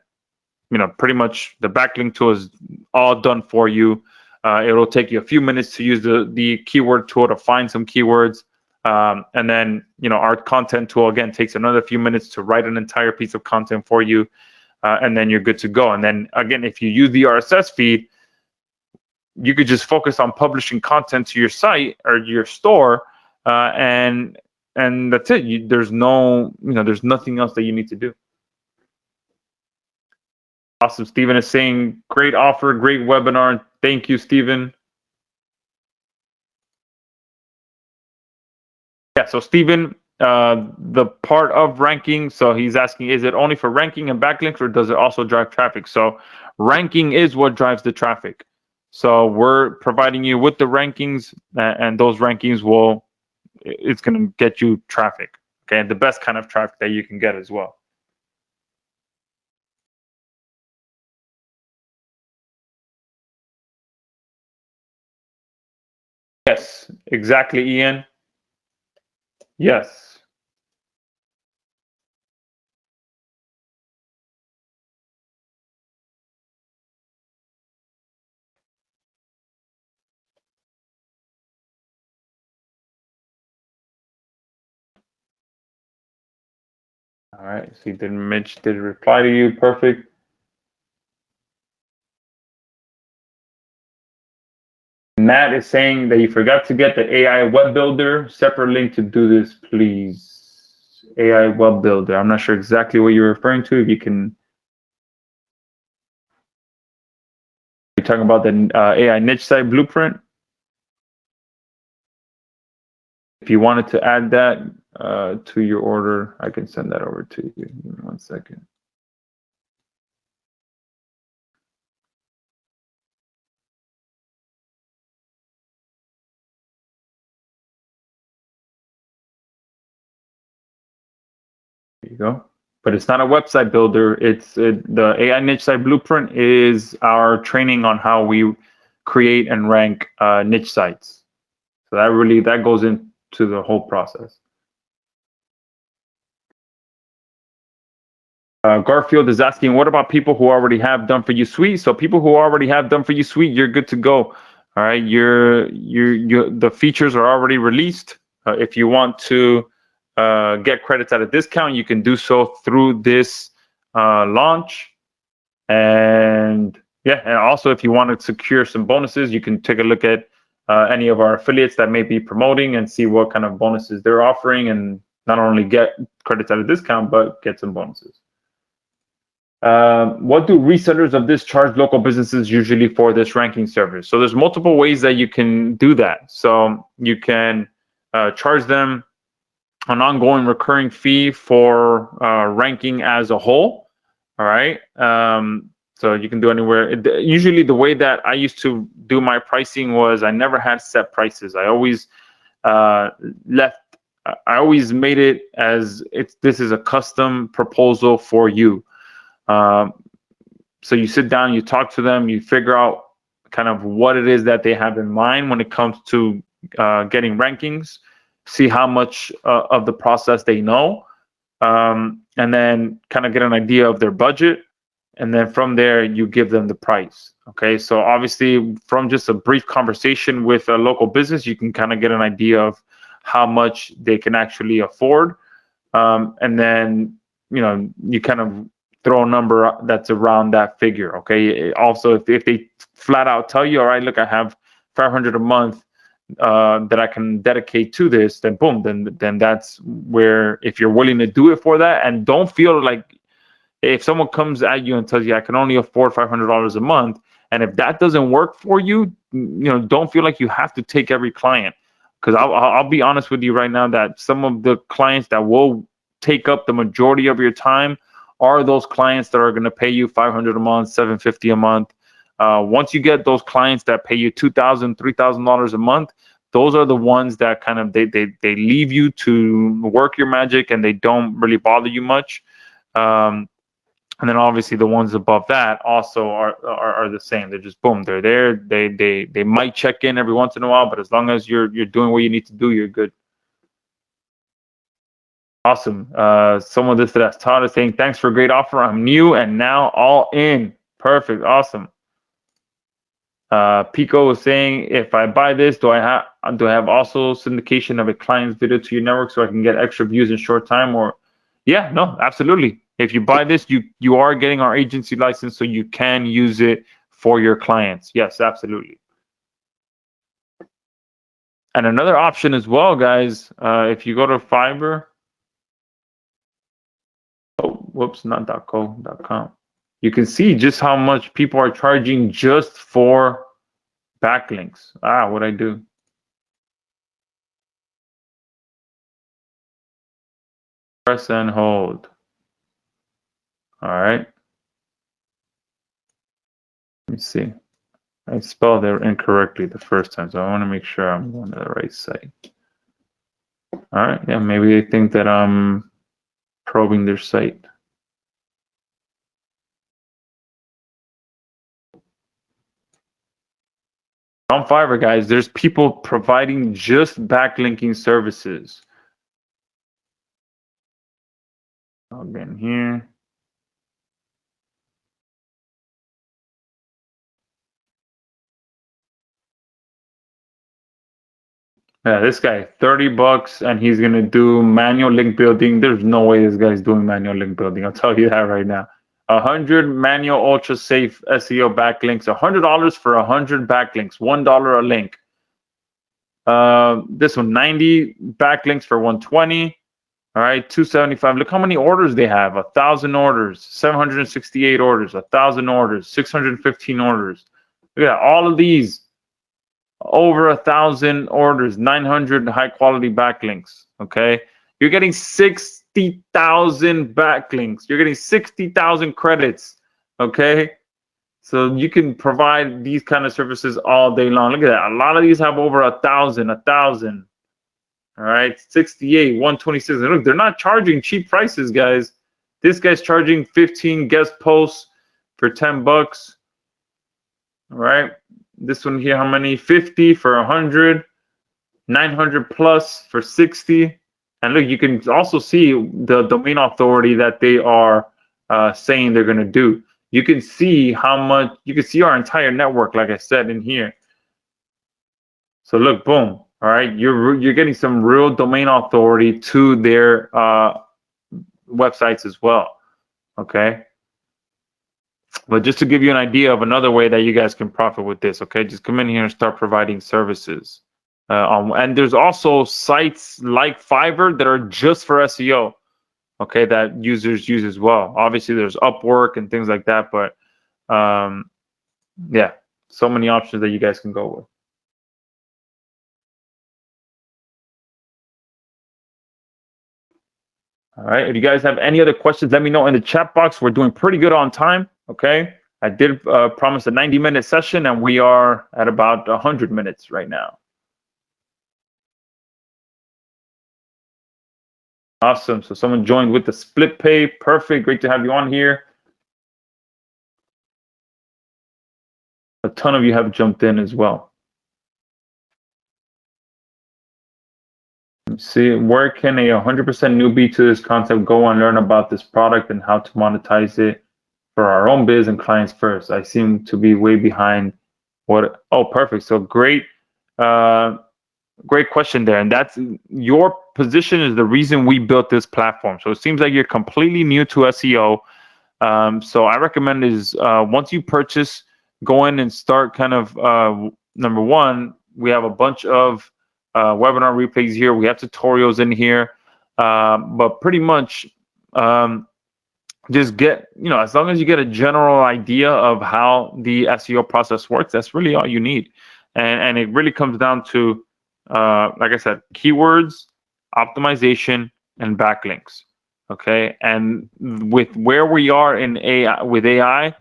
Speaker 2: pretty much the backlink tool is all done for you. It'll take you a few minutes to use the keyword tool to find some keywords. And then, our content tool, again, takes another few minutes to write an entire piece of content for you. And then you're good to go. And then, again, if you use the RSS feed, you could just focus on publishing content to your site or your store, and that's it. There's nothing else that you need to do. Awesome. Steven is saying, great offer, great webinar. Thank you, Steven. Yeah, so Steven, the part of ranking, so he's asking, is it only for ranking and backlinks, or does it also drive traffic? So ranking is what drives the traffic. So we're providing you with the rankings, and those rankings it's going to get you traffic. Okay, and the best kind of traffic that you can get as well. Yes, exactly, Ian. Yes. All right, so Mitch did reply to you. Perfect. Matt is saying that you forgot to get the AI web builder. Separate link to do this, please. AI web builder. I'm not sure exactly what you're referring to. If you can. You're talking about the AI niche site blueprint. If you wanted to add that to your order, I can send that over to you. Give me 1 second. There you go. But it's not a website builder. The AI niche site blueprint is our training on how we create and rank niche sites. So that goes into the whole process. Garfield is asking, what about people who already have Done For You Suite? So people who already have Done For You Suite, you're good to go. All right, the features are already released. If you want to get credits at a discount, you can do so through this launch. And yeah, and also if you want to secure some bonuses, you can take a look at any of our affiliates that may be promoting and see what kind of bonuses they're offering, and not only get credits at a discount, but get some bonuses. What do resellers of this charge local businesses usually for this ranking service? So there's multiple ways that you can do that. So you can charge them an ongoing recurring fee for ranking as a whole. All right. So you can do anywhere. Usually the way that I used to do my pricing was I never had set prices. I always made it as this is a custom proposal for you. So you sit down, you talk to them, you figure out kind of what it is that they have in mind when it comes to getting rankings, see how much of the process they know, and then kind of get an idea of their budget. And then from there, you give them the price. Okay, so obviously from just a brief conversation with a local business, you can kind of get an idea of how much they can actually afford. And then, you kind of throw a number that's around that figure. Okay. Also, if they flat out tell you, all right, look, I have 500 a month that I can dedicate to this, then boom, then that's where, if you're willing to do it for that, and don't feel like if someone comes at you and tells you I can only afford $500 a month, and if that doesn't work for you, don't feel like you have to take every client, because I'll be honest with you right now that some of the clients that will take up the majority of your time are those clients that are going to pay you $500 a month, $750 a month. Once you get those clients that pay you $2,000, $3,000 a month, those are the ones that kind of they leave you to work your magic, and they don't really bother you much. And then obviously the ones above that also are the same. They're just boom, they're there. They might check in every once in a while, but as long as you're doing what you need to do, you're good. Awesome. Someone listed as Todd is saying, thanks for a great offer. I'm new and now all in. Perfect. Awesome. Pico was saying, if I buy this, do I have also syndication of a client's video to your network so I can get extra views in short time? Or yeah, no, absolutely. If you buy this, you are getting our agency license, so you can use it for your clients. Yes, absolutely. And another option as well, guys, if you go to Fiverr, whoops, not .co, .com. You can see just how much people are charging just for backlinks. What'd I do? Press and hold. All right. Let me see. I spelled it incorrectly the first time, so I want to make sure I'm going to the right site. All right. Yeah, maybe they think that I'm probing their site. On Fiverr, guys, there's people providing just backlinking services. Log in here. Yeah, this guy, $30, and he's gonna do manual link building. There's no way this guy's doing manual link building. I'll tell you that right now. 100 manual ultra safe SEO backlinks. $100 for 100 backlinks. $1 a link. This one, 90 backlinks for 120. All right, 275. Look how many orders they have. 1,000 orders, 768 orders, 1,000 orders, 615 orders. Look at that. All of these. Over 1,000 orders, 900 high quality backlinks. Okay, you're getting 60,000 backlinks. You're getting 60,000 credits. Okay, so you can provide these kind of services all day long. Look at that. A lot of these have over 1,000. All right, 68, 126. And look, they're not charging cheap prices, guys. This guy's charging 15 guest posts for $10. All right. This one here, how many? 50 for 100, 900 plus for 60. And look, you can also see the domain authority that they are saying they're going to do. You can see how much, you can see our entire network, like I said in here. So look, boom. All right, you're getting some real domain authority to their websites as well. Okay. But just to give you an idea of another way that you guys can profit with this, okay, just come in here and start providing services. And there's also sites like Fiverr that are just for SEO, okay, that users use as well. Obviously, there's Upwork and things like that, but yeah, so many options that you guys can go with. All right, if you guys have any other questions, let me know in the chat box. We're doing pretty good on time, okay? I did promise a 90-minute session, and we are at about 100 minutes right now. Awesome. So someone joined with the split pay. Perfect. Great to have you on here. A ton of you have jumped in as well. Let's see, where can a 100% newbie to this concept go and learn about this product and how to monetize it for our own biz and clients first? I seem to be way behind what. Oh, perfect. So great. Great question there. And that's your position is the reason we built this platform. So it seems like you're completely new to SEO. So I recommend is once you purchase, go in and start kind of, number one, we have a bunch of webinar replays here. We have tutorials in here, but pretty much just get, as long as you get a general idea of how the SEO process works, that's really all you need. and it really comes down to, like I said, keywords, optimization, and backlinks. Okay, and with where we are in AI, with AI,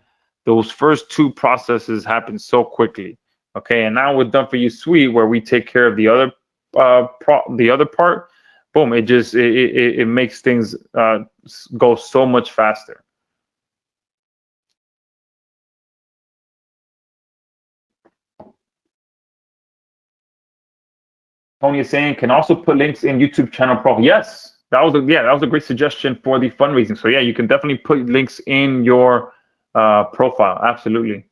Speaker 2: those first two processes happen so quickly. Okay, and now with Done For You Suite, where we take care of the other the other part, boom, it makes things go so much faster. Tony is saying, can also put links in YouTube channel profile. Yes, that was a great suggestion for the fundraising. So yeah, you can definitely put links in your profile. Absolutely.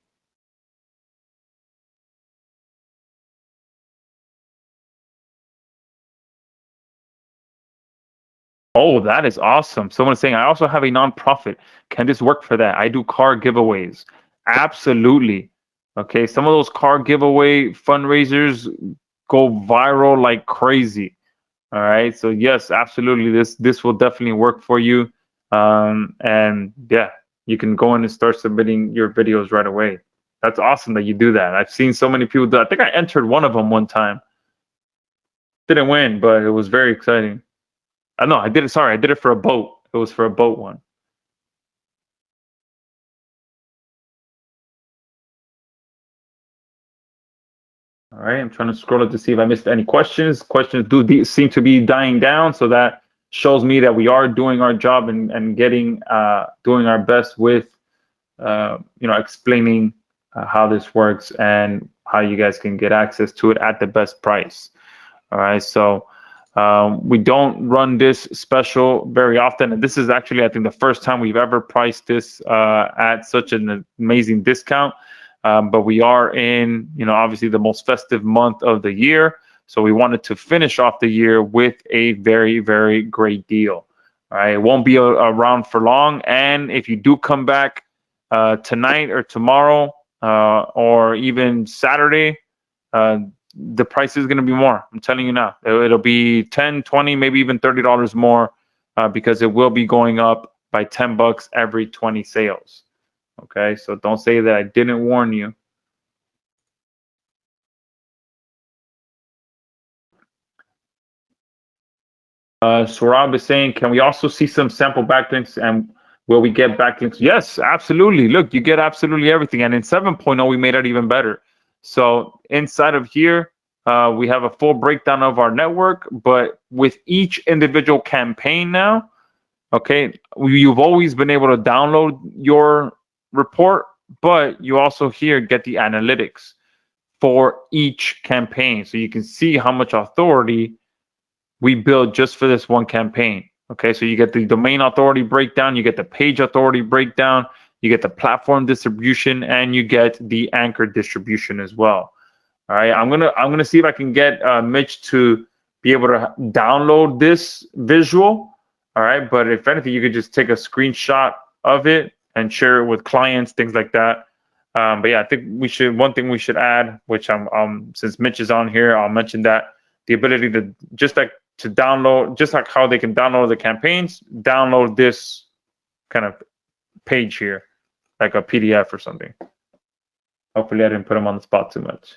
Speaker 2: Oh, that is awesome. Someone is saying, I also have a nonprofit. Can this work for that? I do car giveaways. Absolutely. Okay, some of those car giveaway fundraisers go viral like crazy. All right. So yes, absolutely. This will definitely work for you. And yeah, you can go in and start submitting your videos right away. That's awesome that you do that. I've seen so many people do. I think I entered one of them one time. Didn't win, but it was very exciting. I know I did it. Sorry, I did it for a boat. It was for a boat one. All right. I'm trying to scroll up to see if I missed any questions. Questions seem to be dying down, so that shows me that we are doing our job and getting doing our best with explaining how this works and how you guys can get access to it at the best price. All right, so we don't run this special very often, and this is actually, I think, the first time we've ever priced this at such an amazing discount. But we are in, obviously the most festive month of the year, so we wanted to finish off the year with a very, very great deal. All right, it won't be around for long, and if you do come back tonight or tomorrow or even Saturday, the price is going to be more. I'm telling you now. It'll be 10, 20, maybe even $30 more because it will be going up by 10 bucks every 20 sales. Okay, so don't say that I didn't warn you. Saurabh is saying, can we also see some sample backlinks and will we get backlinks? Yes, absolutely. Look, you get absolutely everything. And in 7.0, we made it even better. So inside of here, we have a full breakdown of our network, but with each individual campaign now, okay, you've always been able to download your report, but you also here get the analytics for each campaign. So you can see how much authority we build just for this one campaign. Okay, so you get the domain authority breakdown, you get the page authority breakdown, you get the platform distribution, and you get the anchor distribution as well. All right, I'm gonna see if I can get Mitch to be able to download this visual. All right, but if anything, you could just take a screenshot of it and share it with clients, things like that. But yeah, I think we should. One thing we should add, which since Mitch is on here, I'll mention that the ability to to download, just like how they can download the campaigns, download this kind of page here, like a PDF or something. Hopefully I didn't put them on the spot too much.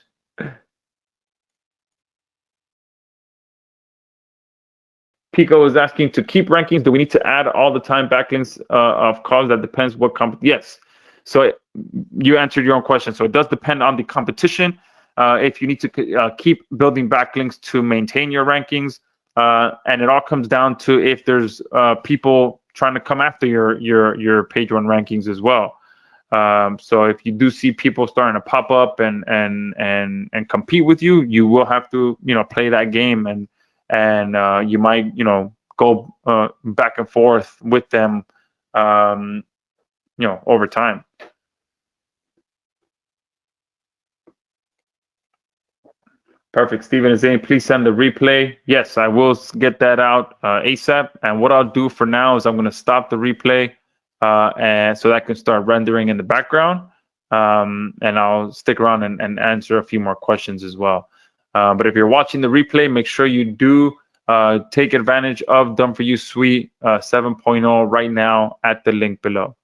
Speaker 2: Pico is asking, to keep rankings, do we need to add all the time backlinks of cause? That depends what yes. So you answered your own question. So it does depend on the competition. If you need to keep building backlinks to maintain your rankings, and it all comes down to if there's people trying to come after your page one rankings as well. So if you do see people starting to pop up and compete with you, you will have to play that game, and you might go back and forth with them over time. Perfect. Steven is saying, please send the replay. Yes, I will get that out ASAP. And what I'll do for now is I'm going to stop the replay and so that can start rendering in the background. And I'll stick around and answer a few more questions as well. But if you're watching the replay, make sure you do take advantage of Done For You Suite 7.0 right now at the link below.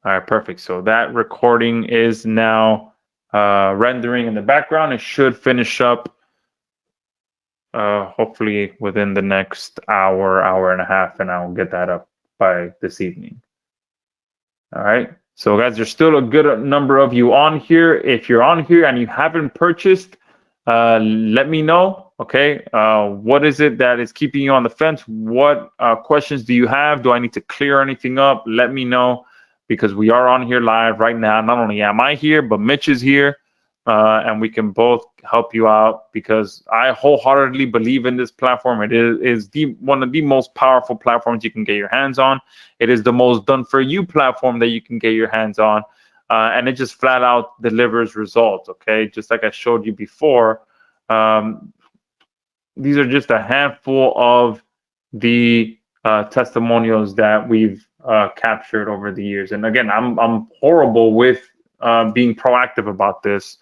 Speaker 2: All right, perfect. So that recording is now rendering in the background. It should finish up hopefully within the next hour and a half, and I'll get that up by this evening. All right. So guys, there's still a good number of you on here. If you're on here and you haven't purchased, let me know. Okay. What is it that is keeping you on the fence? What questions do you have? Do I need to clear anything up? Let me know, because we are on here live right now. Not only am I here, but Mitch is here. And we can both help you out, because I wholeheartedly believe in this platform. It is one of the most powerful platforms you can get your hands on. It is the most done for you platform that you can get your hands on. And it just flat out delivers results. Okay, just like I showed you before. These are just a handful of the testimonials that we've captured over the years. And again, I'm horrible with being proactive about this.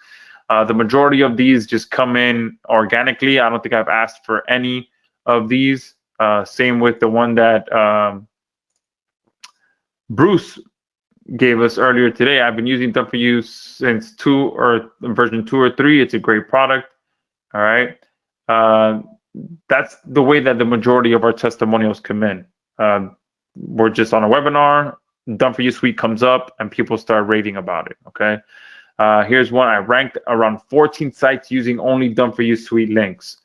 Speaker 2: The majority of these just come in organically. I don't think I've asked for any of these. Same with the one that Bruce gave us earlier today. I've been using Done For You since version 2 or 3. It's a great product. All right. That's the way that the majority of our testimonials come in. We're just on a webinar, Done For You Suite comes up, and people start rating about it. Okay. Here's one. I ranked around 14 sites using only Done For You Suite links.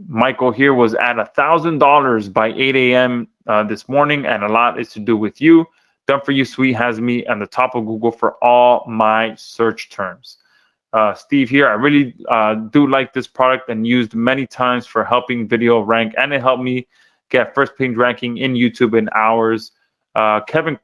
Speaker 2: Michael here was at $1,000 by 8 a.m. This morning, and a lot is to do with you. Done For You Suite has me on the top of Google for all my search terms. Steve here, I really do like this product and used many times for helping video rank, and it helped me get first page ranking in YouTube in hours. Kevin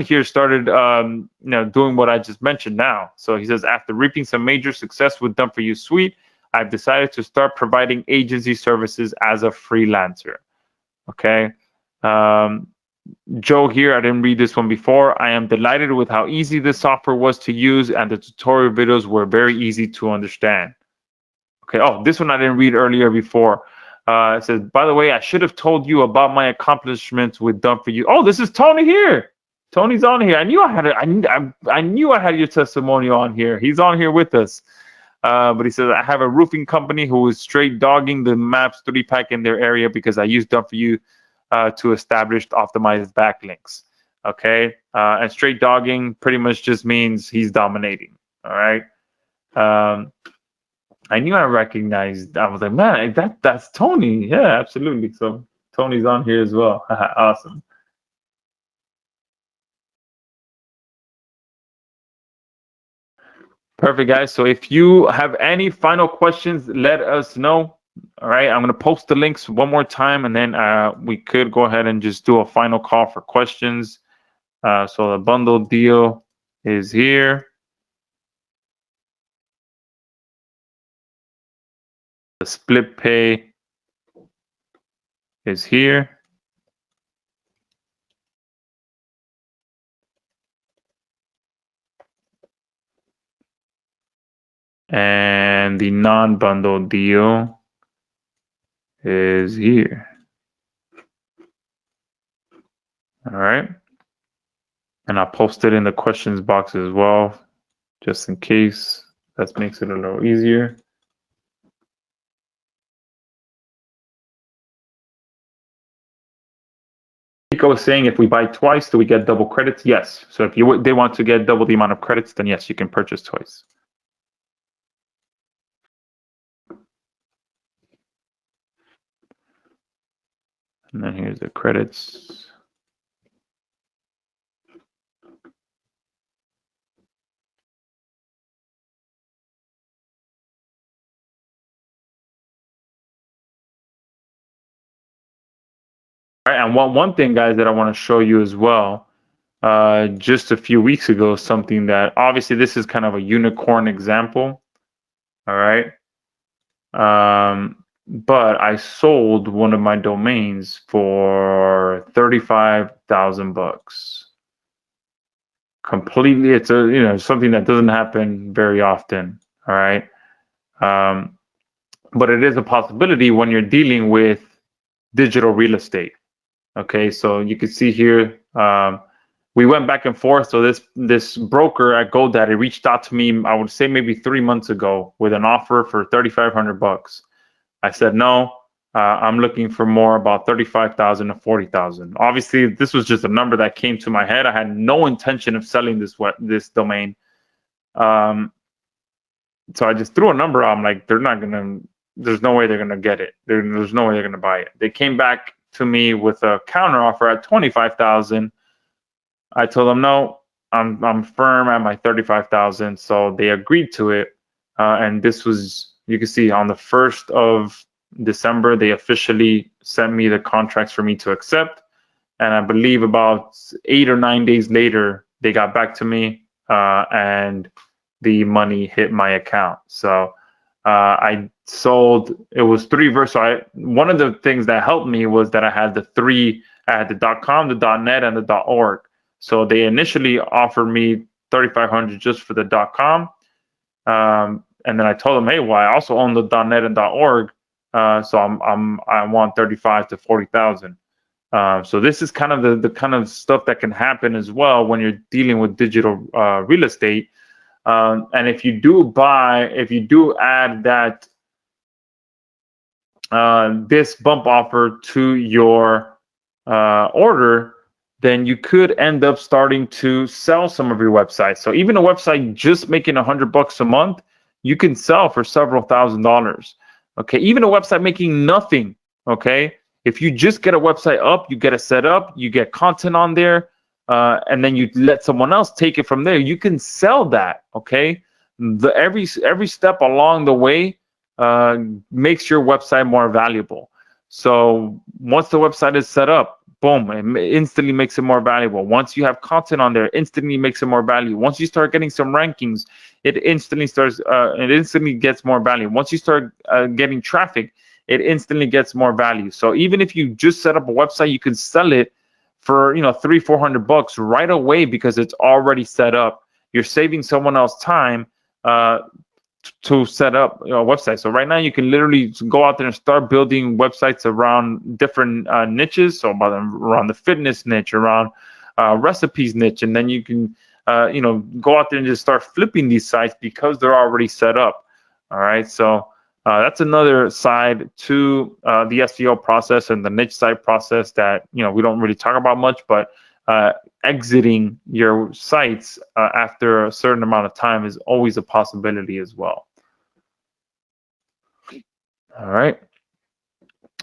Speaker 2: here started doing what I just mentioned now. So he says, after reaping some major success with Done For You Suite, I've decided to start providing agency services as a freelancer. Okay. Joe here, I didn't read this one before. I am delighted with how easy this software was to use, and the tutorial videos were very easy to understand. Okay. Oh, this one I didn't read earlier before. It says, by the way, I should have told you about my accomplishments with Done For You. Oh, this is Tony here. Tony's on here. I knew I had I knew I had your testimonial on here. He's on here with us. But he says, I have a roofing company who is straight dogging the Maps 3-pack in their area because I use Done For You to establish optimized backlinks. Okay. And straight dogging pretty much just means he's dominating. All right. I knew I recognized. I was like, man, that's Tony. Yeah, absolutely. So Tony's on here as well. Awesome. Perfect, guys. So if you have any final questions, let us know. All right, I'm going to post the links one more time, and then we could go ahead and just do a final call for questions. So the bundle deal is here. The split pay is here. And the non-bundle deal is here. All right. And I'll post it in the questions box as well, just in case. That makes it a little easier. Nico was saying, if we buy twice, do we get double credits? Yes. So if they want to get double the amount of credits, then yes, you can purchase twice. And then here's the credits. All right, and one thing, guys, that I want to show you as well. Just a few weeks ago, something that obviously this is kind of a unicorn example. All right. But I sold one of my domains for $35,000. Completely, it's something that doesn't happen very often. All right. But it is a possibility when you're dealing with digital real estate. Okay, so you can see here, we went back and forth. So this broker at GoDaddy reached out to me, I would say maybe 3 months ago, with an offer for $3,500. I said no. I'm looking for more, about 35,000 to 40,000. Obviously, this was just a number that came to my head. I had no intention of selling this domain. So I just threw a number out. I'm like, there's no way they're gonna get it. There's no way they're gonna buy it. They came back to me with a counter offer at 25,000. I told them no. I'm firm at my 35,000. So they agreed to it. And this was, you can see, on the 1st of December, they officially sent me the contracts for me to accept. And I believe about 8 or 9 days later, they got back to me, and the money hit my account. So I sold, it was 3 versions. So one of the things that helped me was that I had the .com, the .net, and the .org. So they initially offered me 3,500 just for the .com. And then I told them, hey, well, I also own the .net and .org. So I want 35 to 40,000. So this is kind of the kind of stuff that can happen as well when you're dealing with digital real estate. And if you do add that this bump offer to your order, then you could end up starting to sell some of your websites. So even a website just making $100 a month, you can sell for several $1,000s. Okay, even a website making nothing. Okay, if you just get a website up, you get it set up, you get content on there, and then you let someone else take it from there, you can sell that. Okay, every step along the way makes your website more valuable. So once the website is set up, boom, it instantly makes it more valuable. Once you have content on there, instantly makes it more value. Once you start getting some rankings, it instantly gets more value. Once you start getting traffic, it instantly gets more value. So even if you just set up a website, you can sell it for $300-400 right away because it's already set up. You're saving someone else time to set up a website. So right now you can literally go out there and start building websites around different niches. So around the fitness niche, around recipes niche, and then you can go out there and just start flipping these sites because they're already set up. All right, so that's another side to the SEO process and the niche site process that we don't really talk about much, but exiting your sites after a certain amount of time is always a possibility as well. All right,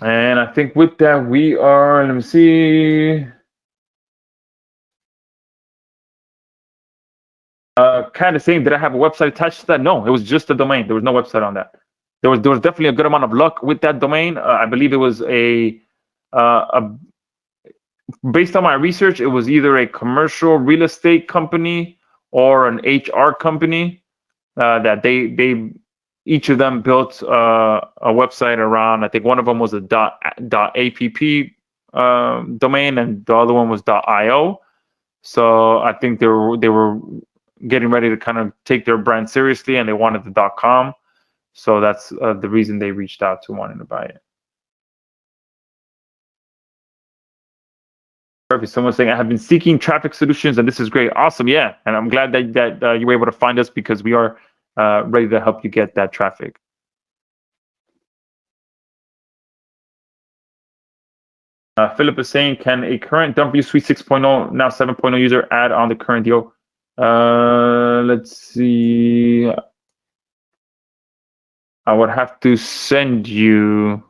Speaker 2: and I think with that we are, let me see, kind of saying, did I have a website attached to that? No, it was just a domain. There was no website on that. There was definitely a good amount of luck with that domain. I believe it was based on my research, it was either a commercial real estate company or an HR company that they each of them built a website around. I think one of them was a .app domain, and the other one was .io. So I think they were getting ready to kind of take their brand seriously, and they wanted the .com. So that's the reason they reached out to wanting to buy it. Perfect. Someone's saying, I have been seeking traffic solutions, and this is great. Awesome. Yeah. And I'm glad that you were able to find us because we are ready to help you get that traffic. Philip is saying, can a current DFY Suite 6.0, now 7.0 user add on the current deal? Let's see. I would have to send you